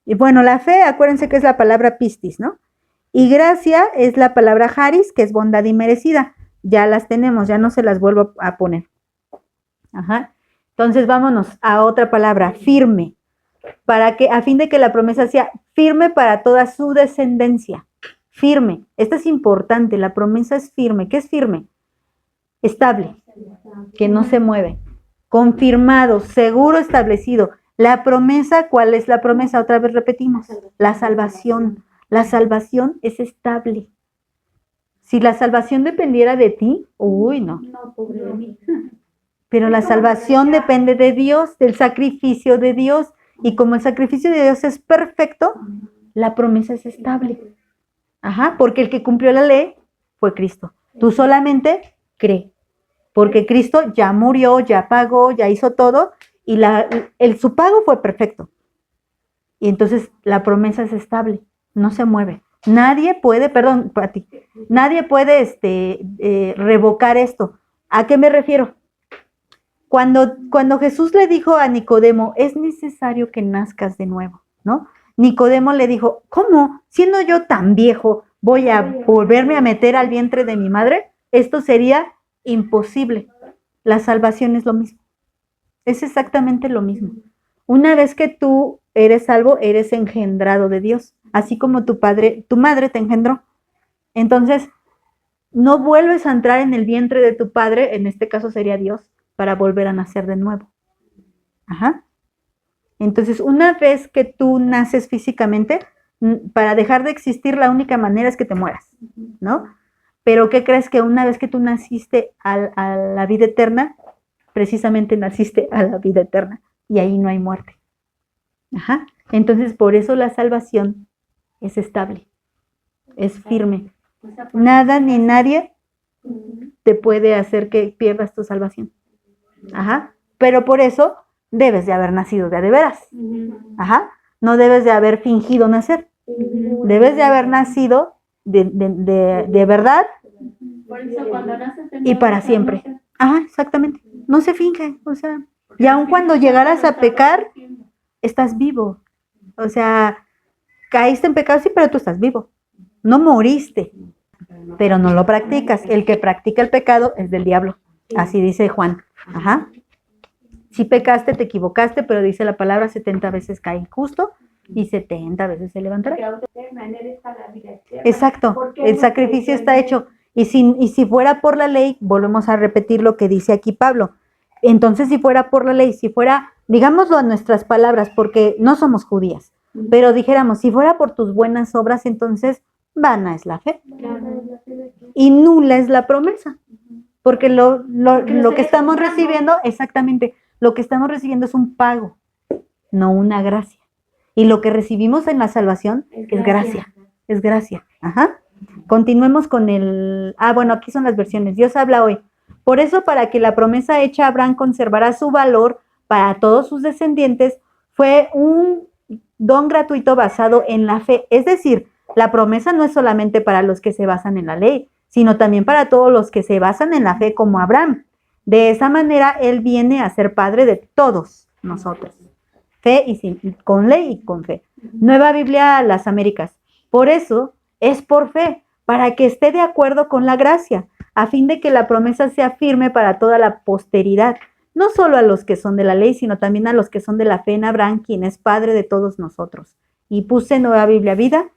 Speaker 1: y bueno, la fe, acuérdense que es la palabra pistis, ¿no? Y gracia es la palabra charis, que es bondad inmerecida. Ya las tenemos, ya no se las vuelvo a poner. Ajá. Entonces, vámonos a otra palabra, firme, para que, a fin de que la promesa sea firme para toda su descendencia. Firme. Esta es importante, la promesa es firme. ¿Qué es firme? Estable, que no se mueve. Confirmado, seguro, establecido. La promesa, ¿cuál es la promesa? Otra vez repetimos, la salvación. La salvación es estable. Si la salvación dependiera de ti, uy, no.
Speaker 2: No, pobre de mí.
Speaker 1: Pero la salvación depende de Dios, del sacrificio de Dios. Y como el sacrificio de Dios es perfecto, la promesa es estable. Ajá, porque el que cumplió la ley fue Cristo. Tú solamente cree, porque Cristo ya murió, ya pagó, ya hizo todo, y su pago fue perfecto. Y entonces la promesa es estable, no se mueve. Nadie puede, nadie puede revocar esto. ¿A qué me refiero? Cuando Jesús le dijo a Nicodemo, es necesario que nazcas de nuevo, ¿no? Nicodemo le dijo, ¿cómo? Siendo yo tan viejo, ¿voy a volverme a meter al vientre de mi madre? Esto sería imposible. La salvación es lo mismo. Es exactamente lo mismo. Una vez que tú eres salvo, eres engendrado de Dios, así como tu madre te engendró. Entonces, no vuelves a entrar en el vientre de tu padre, en este caso sería Dios, para volver a nacer de nuevo. Ajá. Entonces, una vez que tú naces físicamente, para dejar de existir, la única manera es que te mueras, ¿no? Pero ¿qué crees? Que una vez que tú naciste a la vida eterna, precisamente naciste a la vida eterna, y ahí no hay muerte. Ajá. Entonces, por eso la salvación es estable, es firme. Nada ni nadie te puede hacer que pierdas tu salvación. Ajá. Pero por eso debes de haber nacido de veras. Ajá. No debes de haber fingido nacer. Debes de haber nacido de verdad y para siempre. Ajá, exactamente. No se finge. O sea, y aun cuando llegaras a pecar, estás vivo. O sea, caíste en pecado, sí, pero tú estás vivo. No moriste, pero no lo practicas. El que practica el pecado es del diablo. Así dice Juan. Ajá. Si pecaste, te equivocaste, pero dice la palabra 70 veces cae justo y 70 veces se levantará. Exacto, el sacrificio está hecho. Y si fuera por la ley, volvemos a repetir lo que dice aquí Pablo. Entonces, si fuera por la ley, si fuera, digámoslo a nuestras palabras, porque no somos judías, pero dijéramos, si fuera por tus buenas obras, entonces vana es la fe. Y nula es la promesa. Porque lo que estamos recibiendo, exactamente, lo que estamos recibiendo es un pago, no una gracia. Y lo que recibimos en la salvación es gracia. Es gracia. Ajá. Continuemos con bueno, aquí son las versiones. Dios habla hoy. Por eso, para que la promesa hecha a Abraham conservara su valor para todos sus descendientes, fue un don gratuito basado en la fe. Es decir, la promesa no es solamente para los que se basan en la ley, sino también para todos los que se basan en la fe como Abraham. De esa manera, él viene a ser padre de todos nosotros. Fe y con ley y con fe. Nueva Biblia Las Américas. Por eso es por fe, para que esté de acuerdo con la gracia, a fin de que la promesa sea firme para toda la posteridad, no solo a los que son de la ley, sino también a los que son de la fe en Abraham, quien es padre de todos nosotros. Y puse Nueva Biblia Vida.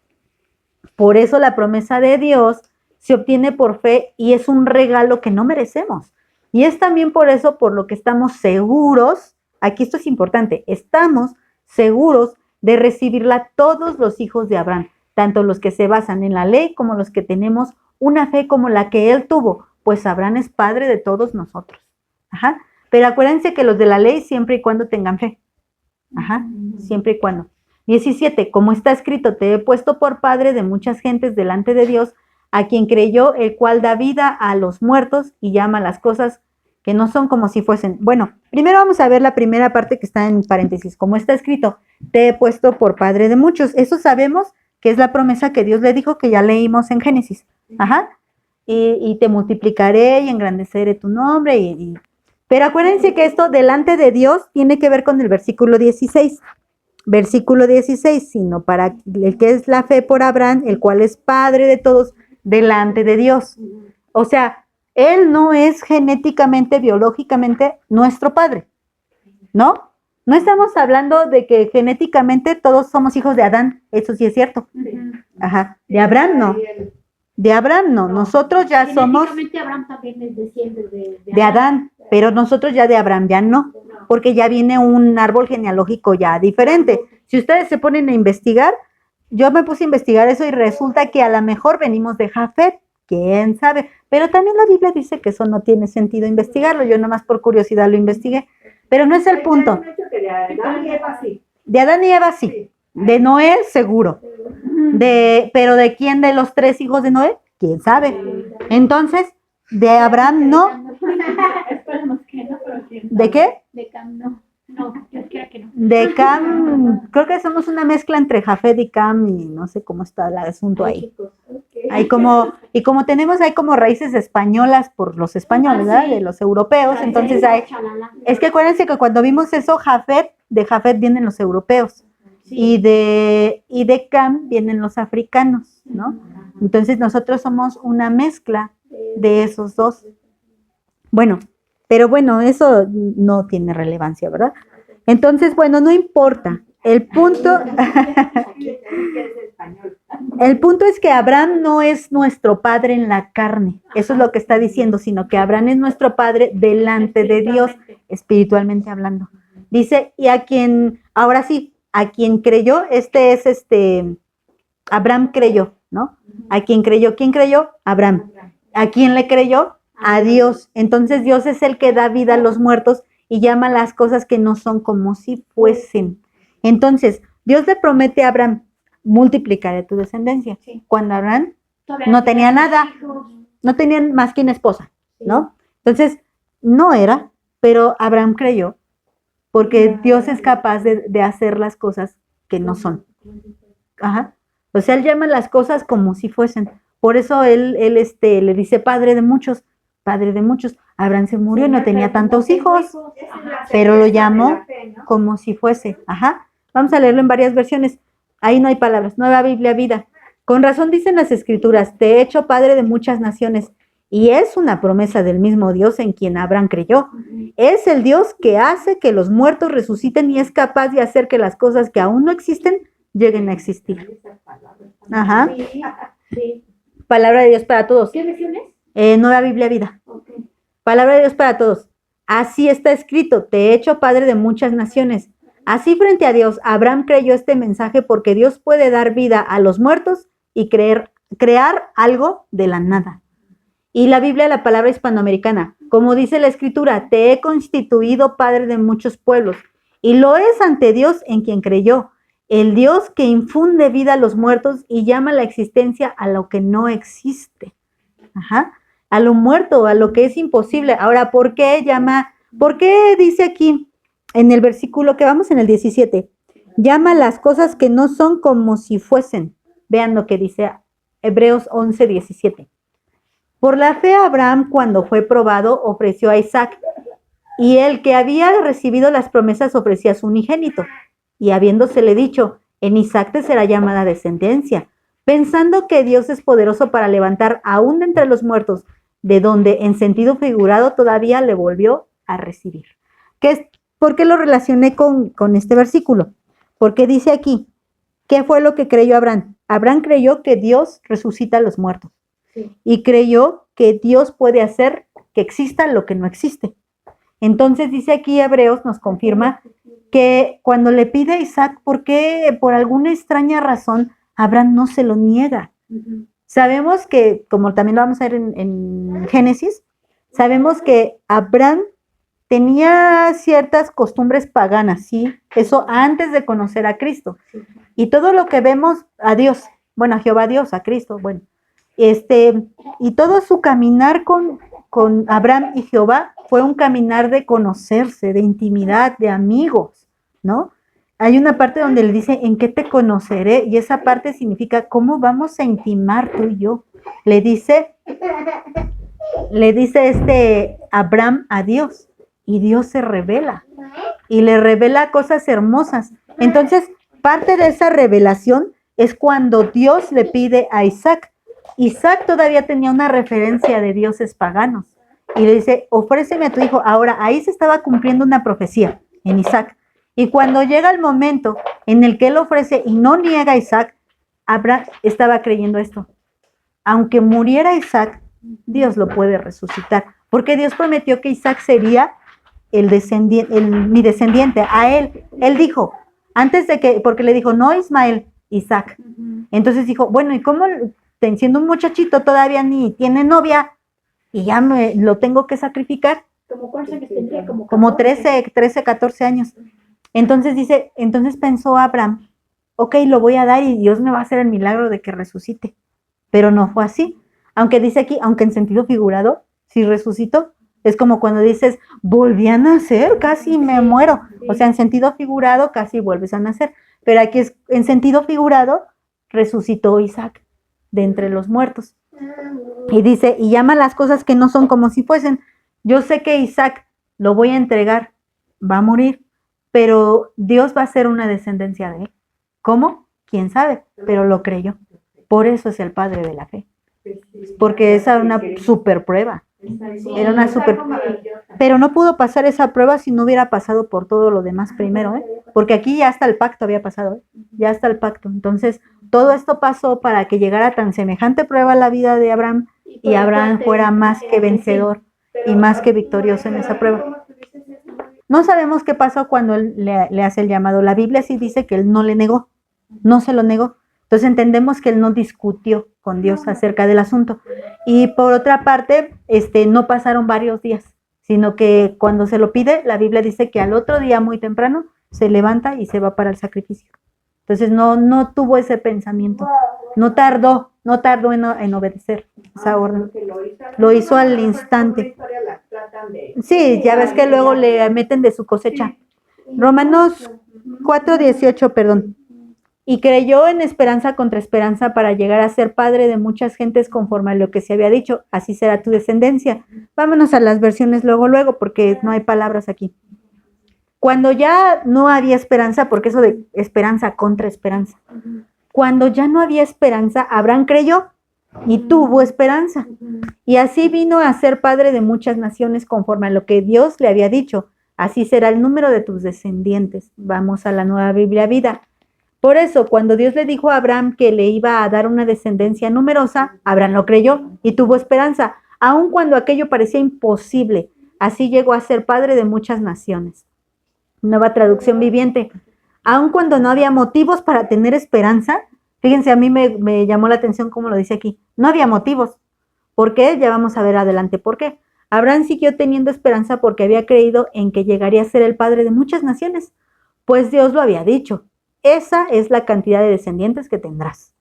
Speaker 1: Por eso la promesa de Dios se obtiene por fe y es un regalo que no merecemos. Y es también por eso por lo que estamos seguros, aquí esto es importante, estamos seguros de recibirla todos los hijos de Abraham, tanto los que se basan en la ley como los que tenemos una fe como la que él tuvo, pues Abraham es padre de todos nosotros. Ajá. Pero acuérdense que los de la ley siempre y cuando tengan fe. Ajá, siempre y cuando. 17, como está escrito, te he puesto por padre de muchas gentes delante de Dios, a quien creyó, el cual da vida a los muertos y llama las cosas que no son como si fuesen. Bueno, primero vamos a ver la primera parte que está en paréntesis. Como está escrito, te he puesto por padre de muchos. Eso sabemos que es la promesa que Dios le dijo, que ya leímos en Génesis. Ajá. Y te multiplicaré y engrandeceré tu nombre. Pero acuérdense que esto delante de Dios tiene que ver con el versículo 16. Versículo 16, sino para el que es la fe por Abraham, el cual es padre de todos delante de Dios. O sea, él no es genéticamente, biológicamente nuestro padre, ¿no? No estamos hablando de que genéticamente todos somos hijos de Adán, eso sí es cierto. Ajá, de Abraham no. De Abraham no, nosotros ya somos
Speaker 2: Abraham también es desciende
Speaker 1: de Adán, pero nosotros ya de Abraham ya no, porque ya viene un árbol genealógico ya diferente. Si ustedes se ponen a investigar, yo me puse a investigar eso y resulta que a lo mejor venimos de Jafet, quién sabe, pero también la Biblia dice que eso no tiene sentido investigarlo, yo nomás por curiosidad lo investigué, pero no es el punto.
Speaker 3: De Adán y Eva sí.
Speaker 1: De Adán y Eva sí, de Noé seguro, pero ¿de quién de los 3 hijos de Noé? ¿Quién sabe? Entonces, de Abraham no.
Speaker 2: Esperemos que no, pero sí.
Speaker 1: ¿De qué?
Speaker 2: De Cam no. No, Dios quiera que no.
Speaker 1: De Cam, creo que somos una mezcla entre Jafet y Cam y no sé cómo está el asunto ahí. Hay como tenemos ahí como raíces españolas por los españoles, ¿verdad? De los europeos, entonces hay, es que acuérdense que cuando vimos eso, de Jafet vienen los europeos y de Cam vienen los africanos, ¿no? Entonces nosotros somos una mezcla de esos dos. Bueno, pero bueno, eso no tiene relevancia, ¿verdad? Entonces, bueno, no importa. El punto, El punto es que Abraham no es nuestro padre en la carne, eso es lo que está diciendo, sino que Abraham es nuestro padre delante de Dios, espiritualmente hablando. Dice, y a quien, ahora sí, a quien creyó, Abraham creyó, ¿no? A quien creyó, ¿quién creyó? Abraham. ¿A quién le creyó? A Dios. Entonces Dios es el que da vida a los muertos y llama las cosas que no son como si fuesen. Entonces, Dios le promete a Abraham, multiplicaré tu descendencia.
Speaker 2: Sí.
Speaker 1: Cuando Abraham
Speaker 2: Todavía
Speaker 1: no tenía nada,
Speaker 2: hijos.
Speaker 1: no tenía más que una esposa,
Speaker 2: Sí.
Speaker 1: ¿no? Entonces, no era, pero Abraham creyó, porque Dios es capaz de hacer las cosas que no son. Ajá. O sea, él llama las cosas como si fuesen. Por eso él le dice padre de muchos, padre de muchos. Abraham se murió y no tenía tantos hijos,
Speaker 3: Esa es la
Speaker 1: pero lo
Speaker 3: certeza de
Speaker 1: llamó
Speaker 3: la fe, ¿no?
Speaker 1: como si fuese. Ajá. Vamos a leerlo en varias versiones. Ahí no hay palabras. Nueva Biblia Vida. Con razón dicen las Escrituras, te he hecho padre de muchas naciones. Y es una promesa del mismo Dios en quien Abraham creyó. Es el Dios que hace que los muertos resuciten y es capaz de hacer que las cosas que aún no existen lleguen a existir. Ajá.
Speaker 2: Sí, sí.
Speaker 1: Palabra de Dios para todos.
Speaker 2: ¿Qué versiones?
Speaker 1: Nueva Biblia Vida.
Speaker 2: Ok.
Speaker 1: Palabra de Dios para todos. Así está escrito, te he hecho padre de muchas naciones. Así frente a Dios, Abraham creyó este mensaje porque Dios puede dar vida a los muertos y crear algo de la nada. Y la Biblia, la palabra hispanoamericana, como dice la Escritura, te he constituido padre de muchos pueblos. Y lo es ante Dios en quien creyó, el Dios que infunde vida a los muertos y llama a la existencia a lo que no existe. Ajá. A lo muerto, a lo que es imposible. Ahora, ¿por qué dice aquí en el versículo que vamos en el 17? Llama las cosas que no son como si fuesen. Vean lo que dice Hebreos 11, 17. Por la fe Abraham, cuando fue probado, ofreció a Isaac, y el que había recibido las promesas ofrecía a su unigénito, y habiéndosele dicho, en Isaac te será llamada descendencia, pensando que Dios es poderoso para levantar aún de entre los muertos, de donde en sentido figurado todavía le volvió a recibir. ¿Por qué lo relacioné con este versículo? Porque dice aquí, ¿qué fue lo que creyó Abraham? Abraham creyó que Dios resucita a los muertos.
Speaker 2: Sí.
Speaker 1: Y creyó que Dios puede hacer que exista lo que no existe. Entonces dice aquí Hebreos, nos confirma que cuando le pide a Isaac, ¿por qué por alguna extraña razón Abraham no se lo niega?
Speaker 2: Ujú.
Speaker 1: Sabemos que, como también lo vamos a ver en Génesis, sabemos que Abraham tenía ciertas costumbres paganas, ¿sí? Eso antes de conocer a Cristo.
Speaker 2: Sí.
Speaker 1: Y todo lo que vemos a Dios, bueno, a Jehová Dios, a Cristo, bueno, y todo su caminar con Abraham y Jehová fue un caminar de conocerse, de intimidad, de amigos, ¿no? Hay una parte donde le dice, ¿en qué te conoceré? Y esa parte significa, ¿cómo vamos a intimar tú y yo? Le dice Abraham a Dios, y Dios se revela, y le revela cosas hermosas. Entonces, parte de esa revelación es cuando Dios le pide a Isaac. Isaac todavía tenía una referencia de dioses paganos y le dice, ofréceme a tu hijo. Ahora, ahí se estaba cumpliendo una profecía en Isaac. Y cuando llega el momento en el que él ofrece y no niega a Isaac, Abraham estaba creyendo esto. Aunque muriera Isaac, Dios lo puede resucitar, porque Dios prometió que Isaac sería mi descendiente. A él dijo, antes de que, porque le dijo, no Ismael, Isaac.
Speaker 2: Ujú.
Speaker 1: Entonces dijo, bueno, ¿y cómo siendo un muchachito todavía ni tiene novia y ya lo tengo que sacrificar?
Speaker 2: ¿Cómo cuántos años tendría?
Speaker 1: Como 13, 14 años. Entonces pensó Abraham, ok, lo voy a dar y Dios me va a hacer el milagro de que resucite. Pero no fue así. Aunque dice aquí, aunque en sentido figurado, si resucitó, es como cuando dices, volví a nacer, casi me muero. O sea, en sentido figurado, casi vuelves a nacer. Pero aquí es, en sentido figurado, resucitó Isaac de entre los muertos. Y dice, y llama las cosas que no son como si fuesen. Yo sé que Isaac lo voy a entregar, va a morir, pero Dios va a ser una descendencia de él. ¿Cómo? ¿Quién sabe? Pero lo creyó. Por eso es el padre de la fe. Porque esa era una super prueba. Era una super... Pero no pudo pasar esa prueba si no hubiera pasado por todo lo demás primero, ¿eh? Porque aquí ya hasta el pacto había pasado, ¿eh? Ya hasta el pacto. Entonces, todo esto pasó para que llegara tan semejante prueba a la vida de Abraham y Abraham fuera más que vencedor y más que victorioso en esa prueba. No sabemos qué pasó cuando él le hace el llamado. La Biblia sí dice que él no le negó, no se lo negó. Entonces entendemos que él no discutió con Dios acerca del asunto. Y por otra parte, no pasaron varios días, sino que cuando se lo pide, la Biblia dice que al otro día muy temprano se levanta y se va para el sacrificio. Entonces no tuvo ese pensamiento, no tardó en obedecer esa orden. Lo hizo al instante. Sí, ya ves que luego le meten de su cosecha. Romanos 4:18, perdón. Y creyó en esperanza contra esperanza para llegar a ser padre de muchas gentes conforme a lo que se había dicho, así será tu descendencia. Vámonos a las versiones luego, porque no hay palabras aquí. Cuando ya no había esperanza, porque eso de esperanza contra esperanza, cuando ya no había esperanza, Abraham creyó y tuvo esperanza. Y así vino a ser padre de muchas naciones conforme a lo que Dios le había dicho. Así será el número de tus descendientes. Vamos a la Nueva Biblia Vida. Por eso, cuando Dios le dijo a Abraham que le iba a dar una descendencia numerosa, Abraham lo creyó y tuvo esperanza, aun cuando aquello parecía imposible. Así llegó a ser padre de muchas naciones. Nueva traducción viviente. Aun cuando no había motivos para tener esperanza, fíjense, a mí me llamó la atención cómo lo dice aquí. No había motivos. ¿Por qué? Ya vamos a ver adelante por qué. Abraham siguió teniendo esperanza porque había creído en que llegaría a ser el padre de muchas naciones, pues Dios lo había dicho. Esa es la cantidad de descendientes que tendrás.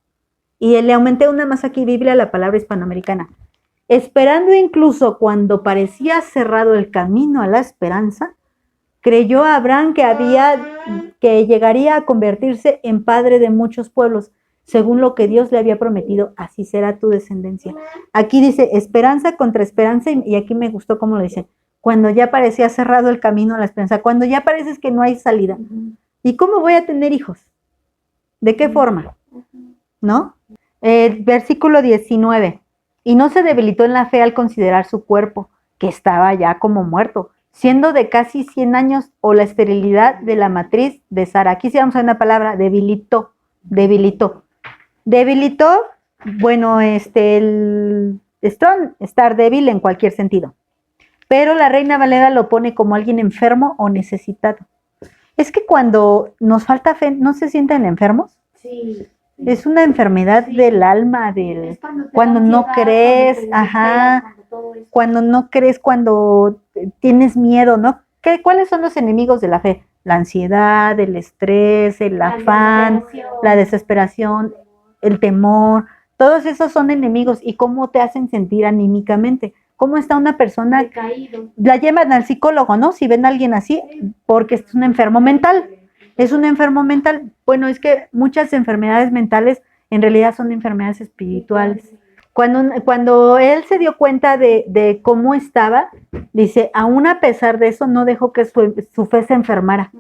Speaker 1: Y le aumenté una más aquí, Biblia, la palabra hispanoamericana. Esperando incluso cuando parecía cerrado el camino a la esperanza, creyó Abraham que llegaría a convertirse en padre de muchos pueblos, según lo que Dios le había prometido, así será tu descendencia. Aquí dice esperanza contra esperanza, y aquí me gustó cómo lo dice, cuando ya parecía cerrado el camino a la esperanza, cuando ya pareces que no hay salida. ¿Y cómo voy a tener hijos? ¿De qué forma? ¿No? Versículo 19. Y no se debilitó en la fe al considerar su cuerpo, que estaba ya como muerto, siendo de casi 100 años, o la esterilidad de la matriz de Sara. Aquí sí vamos a ver una palabra, debilitó. Debilitó, bueno, estar débil en cualquier sentido. Pero la Reina Valera lo pone como alguien enfermo o necesitado. Es que cuando nos falta fe, ¿no se sienten enfermos?
Speaker 2: Sí.
Speaker 1: Es una enfermedad del alma, cuando no crees, cuando no crees, cuando tienes miedo, ¿no? ¿Cuáles son los enemigos de la fe? La ansiedad, el estrés, el afán, la desesperación, el temor. Todos esos son enemigos. ¿Y cómo te hacen sentir anímicamente? ¿Cómo está una persona?
Speaker 2: Decaído.
Speaker 1: La llevan al psicólogo, ¿no? Si ven a alguien así, porque es un enfermo mental. Es un enfermo mental. Bueno, es que muchas enfermedades mentales en realidad son enfermedades espirituales. Cuando él se dio cuenta de cómo estaba, dice, aún a pesar de eso, no dejó que su fe se enfermara.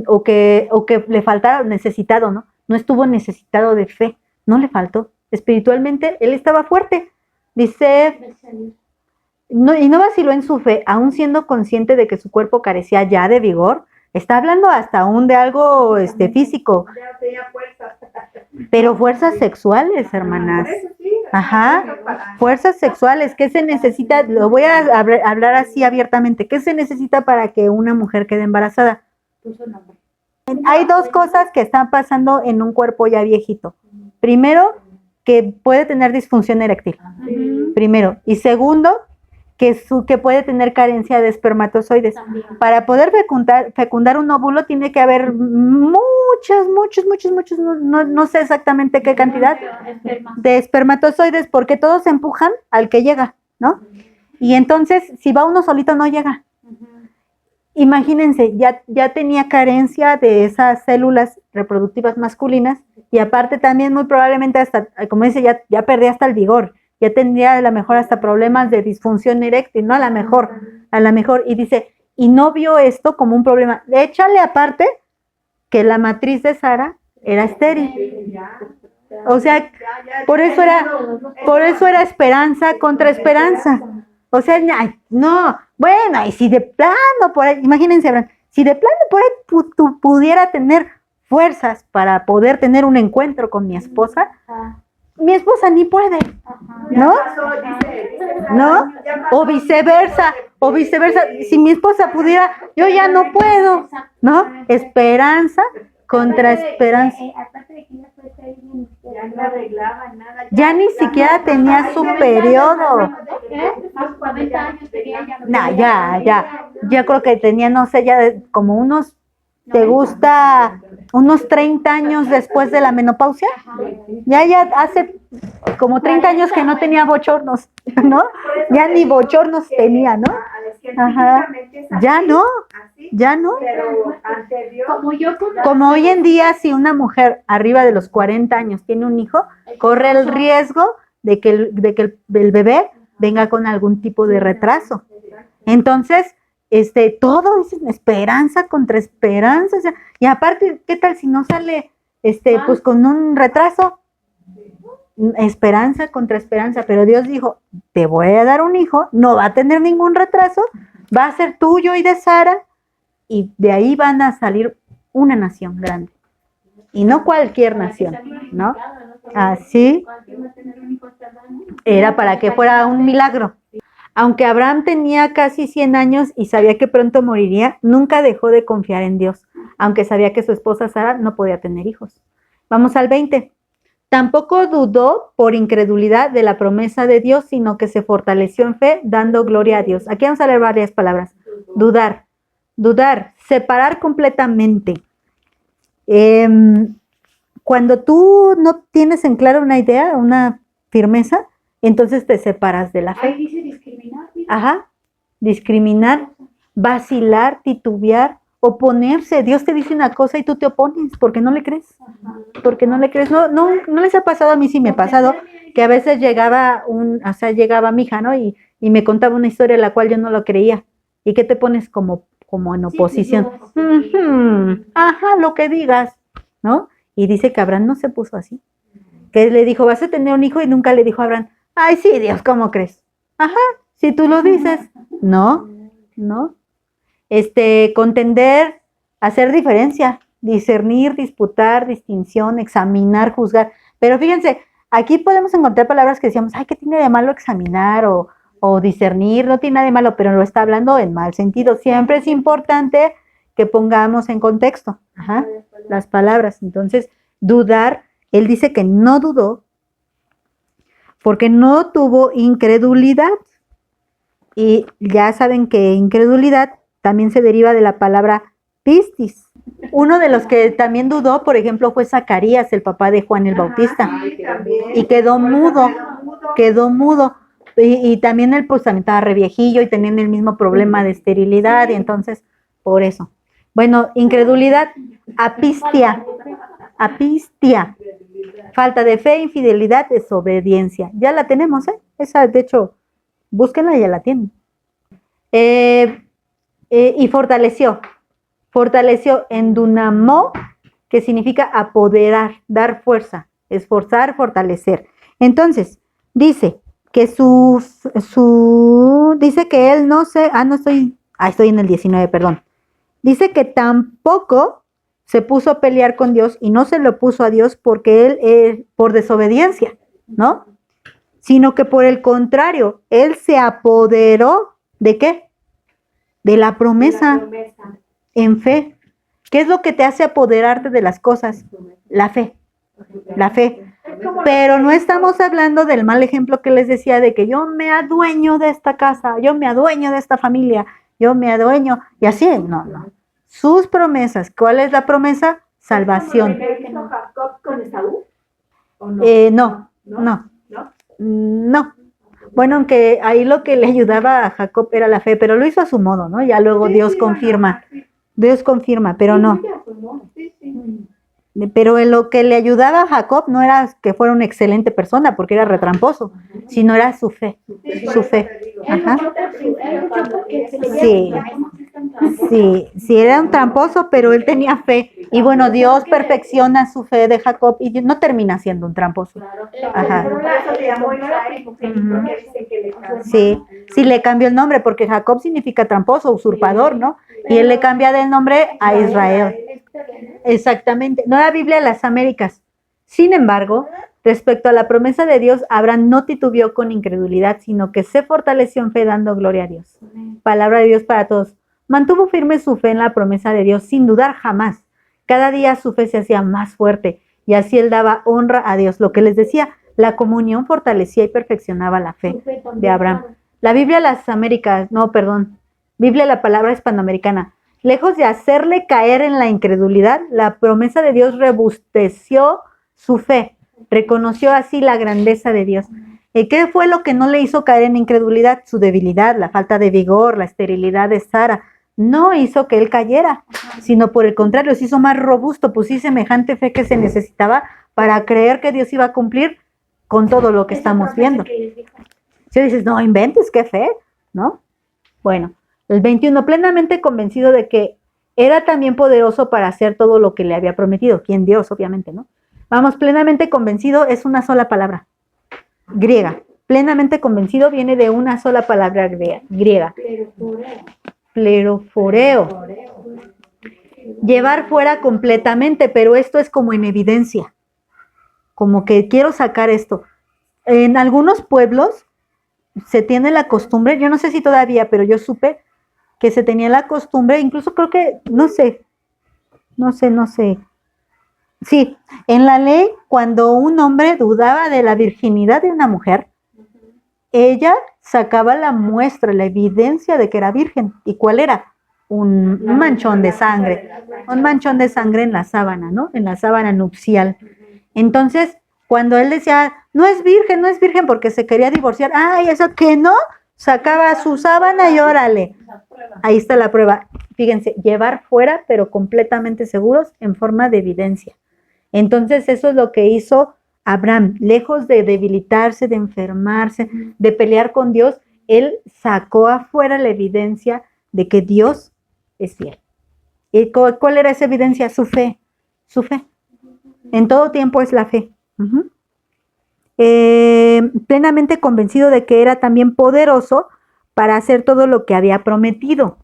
Speaker 1: O que le faltara necesitado, ¿no? No estuvo necesitado de fe, no le faltó. Espiritualmente, él estaba fuerte. Dice, y no vaciló en su fe, aún siendo consciente de que su cuerpo carecía ya de vigor. Está hablando hasta aún de algo físico.
Speaker 3: Ya tenía fuerza.
Speaker 1: Pero fuerzas sexuales, hermanas. Fuerzas sexuales. ¿Qué se necesita? Lo voy a hablar así abiertamente. ¿Qué se necesita para que una mujer quede embarazada? Hay dos cosas que están pasando en un cuerpo ya viejito. Primero, que puede tener disfunción eréctil. Primero. Y segundo, que puede tener carencia de espermatozoides. Para poder fecundar un óvulo tiene que haber muchos, no sé exactamente qué cantidad de espermatozoides, porque todos empujan al que llega, ¿no? Y entonces, si va uno solito, no llega. Imagínense, ya tenía carencia de esas células reproductivas masculinas, y aparte también muy probablemente hasta, como dice, ya perdía hasta el vigor. Ya tendría a lo mejor hasta problemas de disfunción eréctil, ¿no? A lo mejor, y dice, y no vio esto como un problema. Échale aparte que la matriz de Sara era estéril. O sea, por eso era esperanza contra esperanza. O sea, no, bueno, y si de plano por ahí, imagínense, Abraham, si de plano por ahí pudiera tener fuerzas para poder tener un encuentro con mi esposa, mi esposa ni puede, ¿no? ¿No? O viceversa, si mi esposa pudiera, yo ya no puedo, ¿no? Esperanza contra esperanza.
Speaker 3: Ya no arreglaba nada.
Speaker 1: Ya ni siquiera tenía su periodo. No, ya creo que tenía, no sé, como unos, ¿te gusta? Unos 30 años después de la menopausia. Ya hace como 30 años que no tenía bochornos, ¿no? Ya ni bochornos tenía, ¿no? Ajá. Ya no.
Speaker 3: Pero anterior,
Speaker 1: Como hoy en día, si una mujer arriba de los 40 años tiene un hijo, corre el riesgo de que el bebé venga con algún tipo de retraso. Entonces, todo es esperanza contra esperanza. O sea, y aparte, ¿qué tal si no sale pues con un retraso? Esperanza contra esperanza, pero Dios dijo, te voy a dar un hijo, no va a tener ningún retraso, va a ser tuyo y de Sara, y de ahí van a salir una nación grande. Y no cualquier nación, ¿no? Así era para que fuera un milagro. Aunque Abraham tenía casi 100 años y sabía que pronto moriría, nunca dejó de confiar en Dios, aunque sabía que su esposa Sara no podía tener hijos. Vamos al 20. Tampoco dudó por incredulidad de la promesa de Dios, sino que se fortaleció en fe, dando gloria a Dios. Aquí vamos a leer varias palabras. Dudar, separar completamente. Cuando tú no tienes en claro una idea, una firmeza, entonces te separas de la fe.
Speaker 2: Ahí dice discriminar.
Speaker 1: Ajá, discriminar, vacilar, titubear, oponerse. Dios te dice una cosa y tú te opones porque no le crees. Porque no le crees. No les ha pasado, a mí sí me ha pasado, que a veces llegaba mi hija, ¿no? Y me contaba una historia la cual yo no lo creía. ¿Y qué te pones como en oposición? Ajá, lo que digas, ¿no? Y dice que Abraham no se puso así. Que le dijo, vas a tener un hijo, y nunca le dijo a Abraham, ay, sí, Dios, ¿cómo crees? Ajá, si tú lo dices. No. Contender, hacer diferencia, discernir, disputar, distinción, examinar, juzgar. Pero fíjense, aquí podemos encontrar palabras que decíamos, ay, ¿qué tiene de malo examinar o discernir? No tiene nada de malo, pero lo está hablando en mal sentido. Siempre es importante que pongamos en contexto las palabras. Entonces, dudar, él dice que no dudó porque no tuvo incredulidad. Y ya saben que incredulidad también se deriva de la palabra pistis. Uno de los que también dudó, por ejemplo, fue Zacarías, el papá de Juan el Bautista. Y quedó mudo. Y también él pues también estaba re viejillo y tenían el mismo problema de esterilidad, y entonces, por eso. Bueno, incredulidad, apistia. Falta de fe, infidelidad, desobediencia. Ya la tenemos, ¿eh? Esa, de hecho, búsquenla, ya la tienen. Y fortaleció en dunamó, que significa apoderar, dar fuerza, esforzar, fortalecer. Entonces, dice que dice que él no se, estoy en el 19, perdón. Dice que tampoco se puso a pelear con Dios y no se lo puso a Dios porque él, por desobediencia, ¿no? Sino que por el contrario, él se apoderó, ¿de qué? De la promesa. En fe. ¿Qué es lo que te hace apoderarte de las cosas? La fe. Pero no estamos hablando del mal ejemplo que les decía de que yo me adueño de esta casa, yo me adueño de esta familia, yo me adueño, y así, no. Sus promesas, ¿cuál es la promesa? Salvación.
Speaker 3: ¿Hizo Jacob con Esaú? ¿O
Speaker 1: no? No. Bueno, aunque ahí lo que le ayudaba a Jacob era la fe, pero lo hizo a su modo, ¿no? Ya luego Dios confirma, pero no. Pero lo que le ayudaba a Jacob no era que fuera una excelente persona, porque era retramposo, sino era su fe. Ajá. Sí, era un tramposo, pero él tenía fe. Y bueno, Dios perfecciona su fe de Jacob y no termina siendo un tramposo. Ajá. Sí, le cambió el nombre, porque Jacob significa tramposo, usurpador, ¿no? Y él le cambia del nombre a Israel. Exactamente, Nueva Biblia de las Américas. Sin embargo, respecto a la promesa de Dios, Abraham no titubeó con incredulidad, sino que se fortaleció en fe dando gloria a Dios. Palabra de Dios para todos. Mantuvo firme su fe en la promesa de Dios sin dudar jamás. Cada día su fe se hacía más fuerte y así él daba honra a Dios. Lo que les decía, la comunión fortalecía y perfeccionaba la fe de Abraham. La Biblia de las Américas, Biblia la palabra hispanoamericana. Lejos de hacerle caer en la incredulidad, la promesa de Dios robusteció su fe. Reconoció así la grandeza de Dios. ¿Qué fue lo que no le hizo caer en incredulidad? Su debilidad, la falta de vigor, la esterilidad de Sara. No hizo que él cayera, sino por el contrario, se hizo más robusto, pues sí, semejante fe que se necesitaba para creer que Dios iba a cumplir con todo lo que estamos viendo. Si dices, no inventes, qué fe, ¿no? Bueno, el 21, plenamente convencido de que era también poderoso para hacer todo lo que le había prometido. ¿Quién? Dios, obviamente, ¿no? Vamos, plenamente convencido es una sola palabra griega. Plenamente convencido viene de una sola palabra griega. Pleroforeo. Llevar fuera completamente, pero esto es como en evidencia. Como que quiero sacar esto. En algunos pueblos se tiene la costumbre, yo no sé si todavía, pero yo supe que se tenía la costumbre, incluso creo que, no sé. Sí, en la ley, cuando un hombre dudaba de la virginidad de una mujer, ella sacaba la muestra, la evidencia de que era virgen. ¿Y cuál era? Un manchón de sangre. Un manchón de sangre en la sábana, ¿no? En la sábana nupcial. Entonces, cuando él decía, no es virgen porque se quería divorciar, ay, eso que no, sacaba su sábana y órale. Ahí está la prueba. Fíjense, llevar fuera, pero completamente seguros en forma de evidencia. Entonces, eso es lo que hizo Abraham. Lejos de debilitarse, de enfermarse, de pelear con Dios, él sacó afuera la evidencia de que Dios es fiel. ¿Y cuál era esa evidencia? Su fe. Su fe. En todo tiempo es la fe. Plenamente convencido de que era también poderoso para hacer todo lo que había prometido.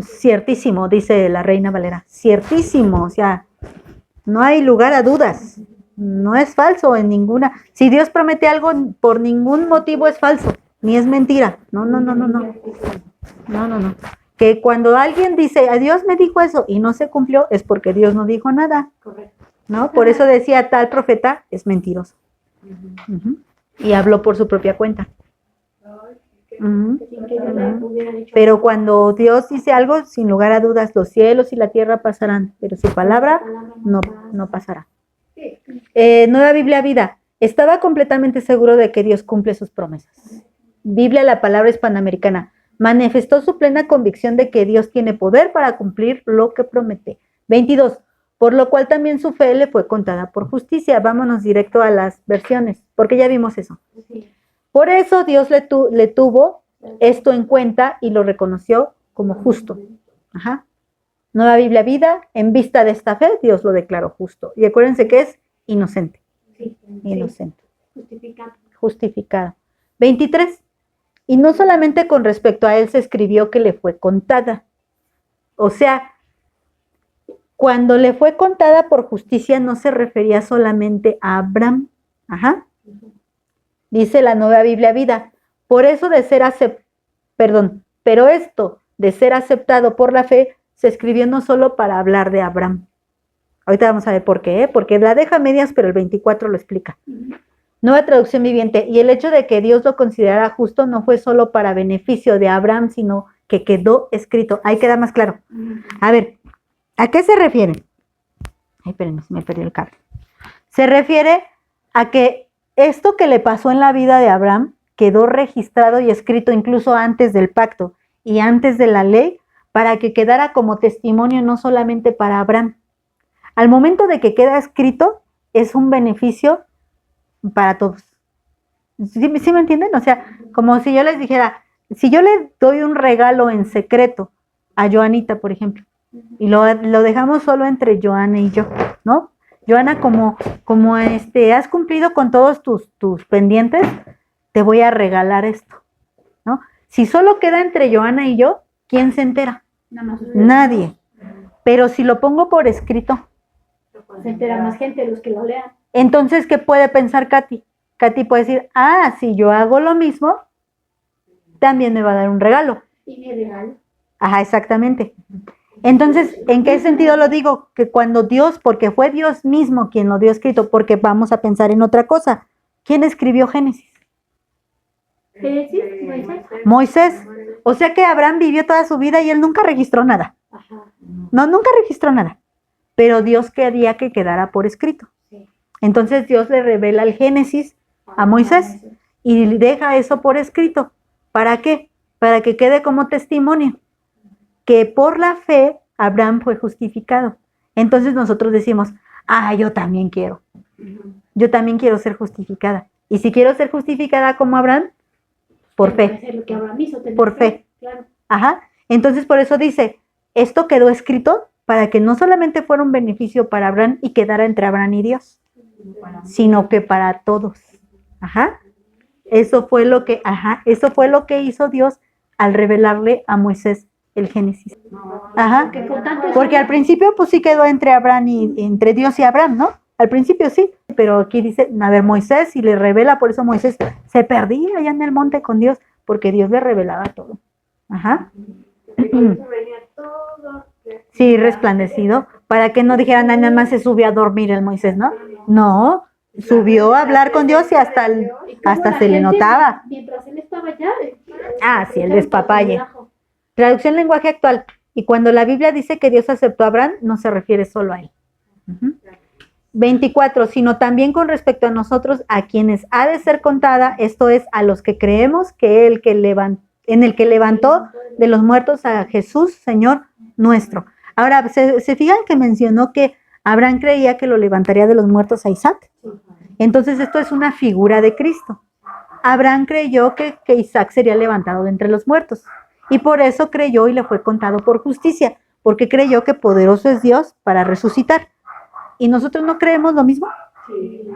Speaker 1: Ciertísimo, dice la Reina Valera. Ciertísimo, o sea, no hay lugar a dudas. No es falso en ninguna. Si Dios promete algo, por ningún motivo es falso, ni es mentira. No. Que cuando alguien dice, a Dios me dijo eso y no se cumplió, es porque Dios no dijo nada. ¿No? Por eso decía, tal profeta es mentiroso. Y habló por su propia cuenta. Pero cuando Dios dice algo, sin lugar a dudas, los cielos y la tierra pasarán, pero su palabra no pasará. Nueva Biblia Vida. Estaba completamente seguro de que Dios cumple sus promesas. Biblia, la palabra hispanoamericana. Manifestó su plena convicción de que Dios tiene poder para cumplir lo que promete. 22. Por lo cual también su fe le fue contada por justicia. Vámonos directo a las versiones, porque ya vimos eso. Por eso Dios le tuvo esto en cuenta y lo reconoció como justo. Nueva Biblia Vida, en vista de esta fe, Dios lo declaró justo. Y acuérdense que es inocente. Inocente. Justificado. 23. Y no solamente con respecto a él se escribió que le fue contada. O sea, cuando le fue contada por justicia no se refería solamente a Abraham. Dice la Nueva Biblia Vida. Por eso pero esto de ser aceptado por la fe se escribió no solo para hablar de Abraham. Ahorita vamos a ver por qué, porque la deja a medias, pero el 24 lo explica. Nueva traducción viviente. Y el hecho de que Dios lo considerara justo no fue solo para beneficio de Abraham, sino que quedó escrito. Ahí queda más claro. A ver, ¿a qué se refiere? Ay, espérenme, me perdí el cable. Se refiere a que esto que le pasó en la vida de Abraham quedó registrado y escrito incluso antes del pacto y antes de la ley, para que quedara como testimonio no solamente para Abraham. Al momento de que queda escrito, es un beneficio para todos. ¿Sí me entienden? O sea, como si yo les dijera, si yo le doy un regalo en secreto a Joanita, por ejemplo, y lo dejamos solo entre Joana y yo, ¿no? Joana, como has cumplido con todos tus pendientes, te voy a regalar esto, ¿no? Si solo queda entre Joana y yo, ¿quién se entera? Nadie. Pero si lo pongo por escrito,
Speaker 2: Se entera más gente de los que lo lean.
Speaker 1: entonces, ¿qué puede pensar Katy? Katy puede decir, si yo hago lo mismo, también me va a dar un regalo.
Speaker 2: Y mi regalo.
Speaker 1: Ajá, exactamente. Entonces, ¿en qué sentido lo digo? Que cuando Dios, porque fue Dios mismo quien lo dio escrito, porque vamos a pensar en otra cosa. ¿Quién escribió Génesis?
Speaker 2: Génesis, Moisés.
Speaker 1: Moisés. O sea que Abraham vivió toda su vida y él nunca registró nada.
Speaker 2: Ajá.
Speaker 1: No, nunca registró nada. Pero Dios quería que quedara por escrito.
Speaker 2: Sí.
Speaker 1: Entonces Dios le revela el Génesis a Moisés y deja eso por escrito. ¿Para qué? Para que quede como testimonio que por la fe Abraham fue justificado. Entonces nosotros decimos, yo también quiero. Yo también quiero ser justificada. Y si quiero ser justificada como Abraham, por fe.
Speaker 2: Hacer lo que Abraham hizo, tener
Speaker 1: Por fe.
Speaker 2: Claro.
Speaker 1: Ajá. Entonces por eso dice, esto quedó escrito para que no solamente fuera un beneficio para Abraham y quedara entre Abraham y Dios, sino que para todos. Ajá. Eso fue lo que hizo Dios al revelarle a Moisés el Génesis. Ajá. Porque al principio pues sí quedó entre Abraham y entre Dios y Abraham, ¿no? Al principio sí, pero aquí dice, a ver, Moisés, y le revela, por eso Moisés se perdía allá en el monte con Dios, porque Dios le revelaba todo. Ajá. Sí, resplandecido, para que no dijeran, nada más se subió a dormir el Moisés, ¿no? No, subió a hablar con Dios y hasta se le notaba.
Speaker 2: Mientras él estaba allá.
Speaker 1: Sí, el despapalle. Traducción lenguaje actual. Y cuando la Biblia dice que Dios aceptó a Abraham, no se refiere solo a él. 24, sino también con respecto a nosotros, a quienes ha de ser contada, esto es, a los que creemos que en el que levantó de los muertos a Jesús, Señor nuestro. Ahora, ¿se fijan que mencionó que Abraham creía que lo levantaría de los muertos a Isaac? Entonces esto es una figura de Cristo. Abraham creyó que Isaac sería levantado de entre los muertos. Y por eso creyó y le fue contado por justicia, porque creyó que poderoso es Dios para resucitar. ¿Y nosotros no creemos lo mismo?
Speaker 3: Sí.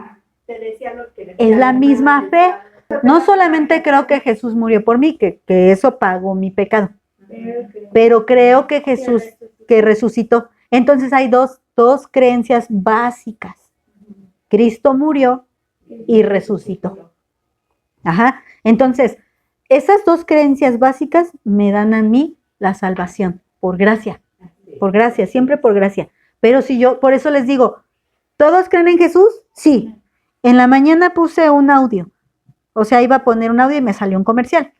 Speaker 3: Te decía lo que
Speaker 1: Es la misma fe. No solamente creo que Jesús murió por mí, que eso pagó mi pecado, pero creo que Jesús, que resucitó. Entonces hay dos creencias básicas. Cristo murió y resucitó. Ajá. Entonces, esas dos creencias básicas me dan a mí la salvación, por gracia, siempre por gracia. Pero si yo, por eso les digo, ¿todos creen en Jesús? Sí. En la mañana puse un audio, o sea, iba a poner un audio y me salió un comercial.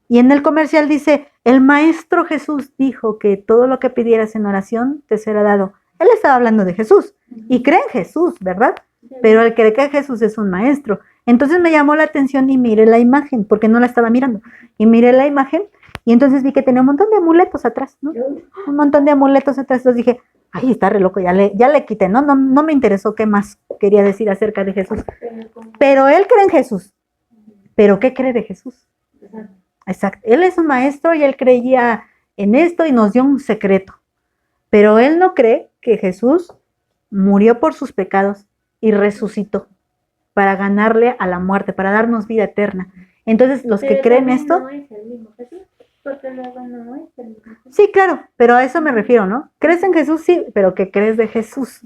Speaker 1: Y en el comercial dice, el Maestro Jesús dijo que todo lo que pidieras en oración te será dado. Él estaba hablando de Jesús y cree en Jesús, ¿verdad? Pero el que cree que Jesús es un maestro. Entonces me llamó la atención y miré la imagen, porque no la estaba mirando. Y miré la imagen y entonces vi que tenía un montón de amuletos atrás, ¿no? Un montón de amuletos atrás. Entonces dije, está re loco, ya le quité, ¿no? No me interesó qué más quería decir acerca de Jesús. Pero él cree en Jesús. ¿Pero qué cree de Jesús? Exacto. Él es un maestro y él creía en esto y nos dio un secreto. Pero él no cree que Jesús murió por sus pecados y resucitó para ganarle a la muerte, para darnos vida eterna. Entonces, los que creen esto...
Speaker 2: No es el mismo Jesús, porque luego no es el mismo Jesús.
Speaker 1: Sí, claro, pero a eso me refiero, ¿no? ¿Crees en Jesús? Sí, pero ¿qué crees de Jesús?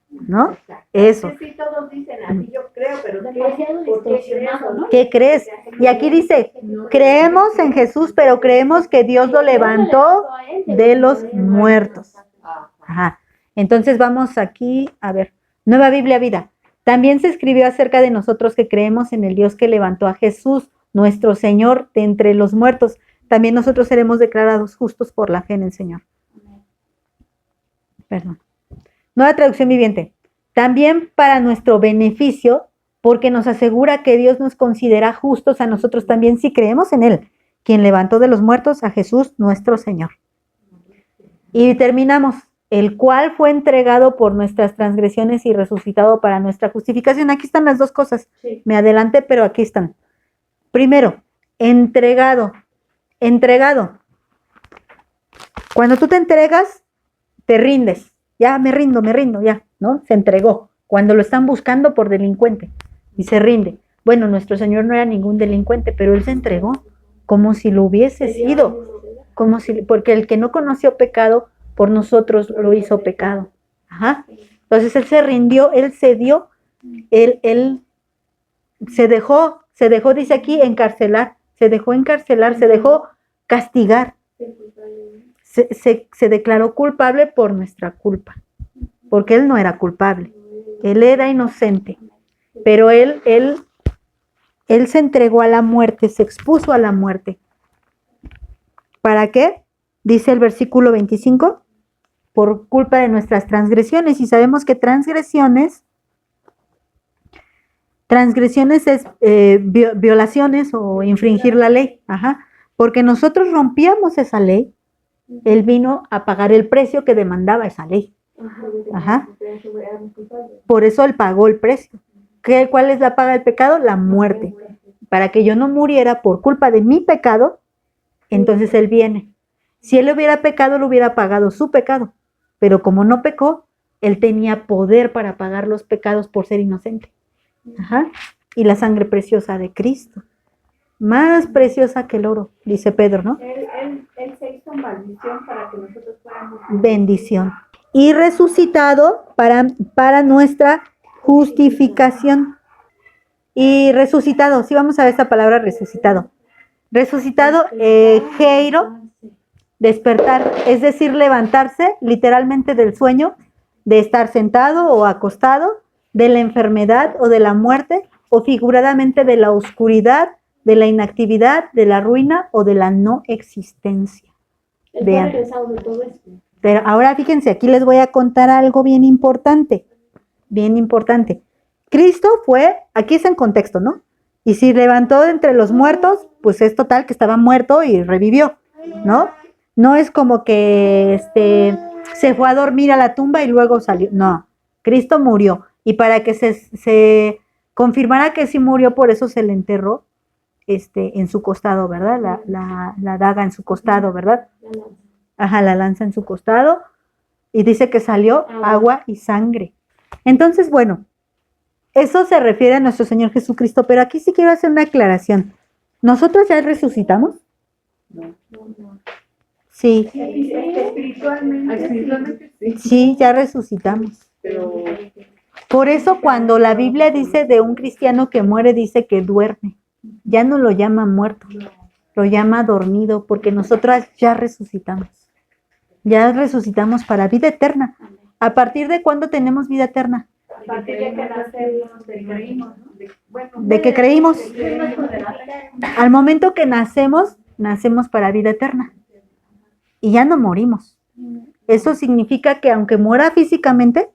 Speaker 1: ¿No? Eso.
Speaker 3: Sí, todos dicen así, yo creo, pero
Speaker 2: Demasiado distorsionado, ¿no?
Speaker 1: ¿Qué crees? Y aquí dice, creemos en Jesús, pero creemos que Dios lo levantó de los muertos. Ajá. Entonces vamos aquí, a ver, Nueva Biblia Vida. También se escribió acerca de nosotros que creemos en el Dios que levantó a Jesús, nuestro Señor, de entre los muertos. También nosotros seremos declarados justos por la fe en el Señor. Perdón. Nueva traducción viviente. También para nuestro beneficio, porque nos asegura que Dios nos considera justos a nosotros también si creemos en Él, quien levantó de los muertos a Jesús, nuestro Señor. Y terminamos. El cual fue entregado por nuestras transgresiones y resucitado para nuestra justificación. Aquí están las dos cosas.
Speaker 2: Sí.
Speaker 1: Me adelanté, pero aquí están. Primero, entregado. Cuando tú te entregas, te rindes. Ya, me rindo, ya, ¿no? Se entregó. Cuando lo están buscando por delincuente y se rinde. Bueno, nuestro Señor no era ningún delincuente, pero Él se entregó como si lo hubiese sido. Porque el que no conoció pecado, por nosotros lo hizo pecado. Ajá. Entonces Él se rindió, Él cedió, Él se dejó, dice aquí, encarcelar, se dejó castigar. Se declaró culpable por nuestra culpa, porque Él no era culpable, Él era inocente, pero Él se entregó a la muerte, se expuso a la muerte. ¿Para qué? Dice el versículo 25, por culpa de nuestras transgresiones, y sabemos que transgresiones es violaciones o infringir la ley, ajá, porque nosotros rompíamos esa ley, Él vino a pagar el precio que demandaba esa ley, ajá, por eso Él pagó el precio. ¿Cuál es la paga del pecado? La muerte. Para que yo no muriera por culpa de mi pecado, entonces Él viene. Si Él hubiera pecado, Él hubiera pagado su pecado, pero como no pecó, Él tenía poder para pagar los pecados por ser inocente. Ajá. Y la sangre preciosa de Cristo, más preciosa que el oro, dice Pedro, ¿no?
Speaker 3: Él se hizo maldición para que nosotros fuéramos
Speaker 1: bendición. Y resucitado para nuestra justificación. Y resucitado, sí, vamos a ver esta palabra resucitado. Resucitado, geiro, despertar, es decir, levantarse literalmente del sueño, de estar sentado o acostado, de la enfermedad o de la muerte, o figuradamente de la oscuridad, de la inactividad, de la ruina o de la no existencia. Vean. Pero ahora fíjense, aquí les voy a contar algo bien importante, bien importante. Cristo fue, aquí es en contexto, ¿no? Y si levantó de entre los muertos, pues es total que estaba muerto y revivió, ¿no? No es como que se fue a dormir a la tumba y luego salió, no, Cristo murió. Y para que se confirmara que sí murió, por eso se le enterró en su costado, ¿verdad? La daga en su costado, ¿verdad? Ajá, la lanza en su costado. Y dice que salió agua y sangre. Entonces, bueno, eso se refiere a nuestro Señor Jesucristo, pero aquí sí quiero hacer una aclaración. ¿Nosotros ya resucitamos?
Speaker 3: No.
Speaker 1: Sí.
Speaker 3: Espiritualmente sí.
Speaker 1: Sí, ya resucitamos.
Speaker 3: Pero
Speaker 1: por eso cuando la Biblia dice de un cristiano que muere, dice que duerme. Ya no lo llama muerto, lo llama dormido, porque nosotras ya resucitamos. Ya resucitamos para vida eterna. ¿A partir de cuándo tenemos vida eterna?
Speaker 3: a partir de que nacemos, creímos, ¿no?
Speaker 1: ¿De qué creímos? Al momento que nacemos para vida eterna. Y ya no morimos. Eso significa que aunque muera físicamente,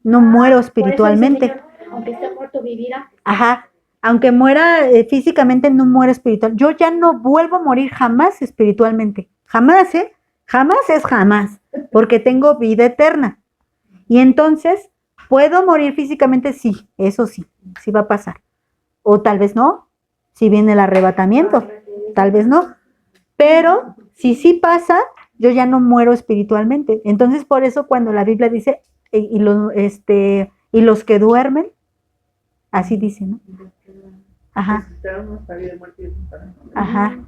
Speaker 1: no muero espiritualmente.
Speaker 2: Aunque esté muerto, vivirá.
Speaker 1: Ajá. Aunque muera físicamente, no muero espiritual. Yo ya no vuelvo a morir jamás espiritualmente. Jamás, ¿eh? Jamás es jamás. Porque tengo vida eterna. Y entonces, ¿puedo morir físicamente? Sí, eso sí. Sí va a pasar. O tal vez no. Si viene el arrebatamiento. Tal vez no. Pero, si sí pasa, yo ya no muero espiritualmente. Entonces, por eso cuando la Biblia dice, y los que duermen, así dice, ¿no? Ajá. Ajá.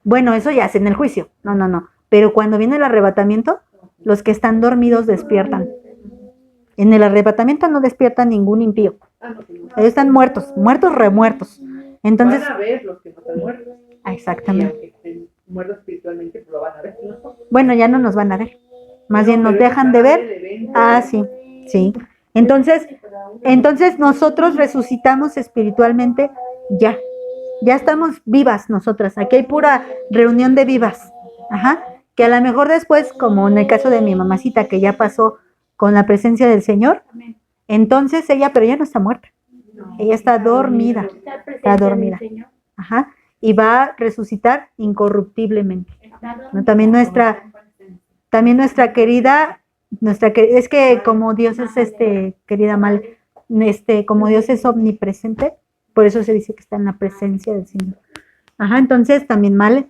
Speaker 1: Bueno, eso ya es en el juicio. No. Pero cuando viene el arrebatamiento, los que están dormidos despiertan. En el arrebatamiento no despierta ningún impío. Ellos están muertos, remuertos. Entonces,
Speaker 3: van a ver los que no están muertos.
Speaker 1: Exactamente.
Speaker 3: Y aunque estén muertos espiritualmente, pues lo van a ver. ¿No?
Speaker 1: Bueno, ya no nos van a ver. Más bien nos dejan de ver. Ah, sí, sí. Entonces nosotros resucitamos espiritualmente ya. Ya estamos vivas nosotras. Aquí hay pura reunión de vivas. Ajá. Que a lo mejor después, como en el caso de mi mamacita, que ya pasó con la presencia del Señor, entonces pero ella no está muerta. Ella está dormida. Está dormida. Ajá. Y va a resucitar incorruptiblemente. ¿No? También nuestra querida, es que como Dios es querida Mal, como Dios es omnipresente, por eso se dice que está en la presencia del Señor. Ajá, entonces también Mal,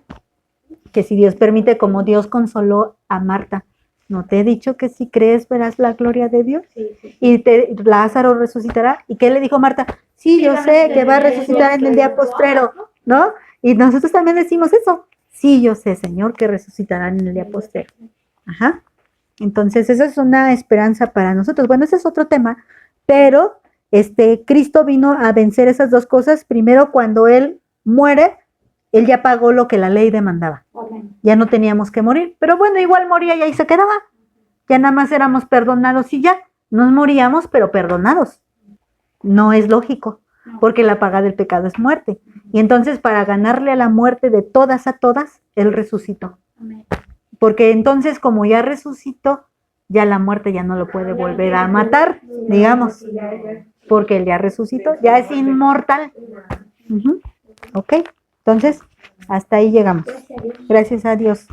Speaker 1: que si Dios permite, como Dios consoló a Marta, ¿no te he dicho que si crees verás la gloria de Dios? Sí. Y Lázaro resucitará. ¿Y qué le dijo Marta? Sí, yo sé que va a resucitar en el día postrero, ¿no? Y nosotros también decimos eso. Sí, yo sé, Señor, que resucitarán en el día postrero. Ajá. Entonces, esa es una esperanza para nosotros. Bueno, ese es otro tema, pero Cristo vino a vencer esas dos cosas. Primero, cuando Él muere, Él ya pagó lo que la ley demandaba.
Speaker 2: Amén.
Speaker 1: Ya no teníamos que morir, pero bueno, igual moría y ahí se quedaba. Ya nada más éramos perdonados y ya. Nos moríamos, pero perdonados. No es lógico, porque la paga del pecado es muerte. Y entonces, para ganarle a la muerte de todas a todas, Él resucitó.
Speaker 2: Amén.
Speaker 1: Porque entonces, como ya resucitó, ya la muerte ya no lo puede volver a matar, digamos, porque Él ya resucitó, ya es inmortal. Ujú. Ok, entonces, hasta ahí llegamos.
Speaker 2: Gracias a Dios.
Speaker 1: Gracias a Dios.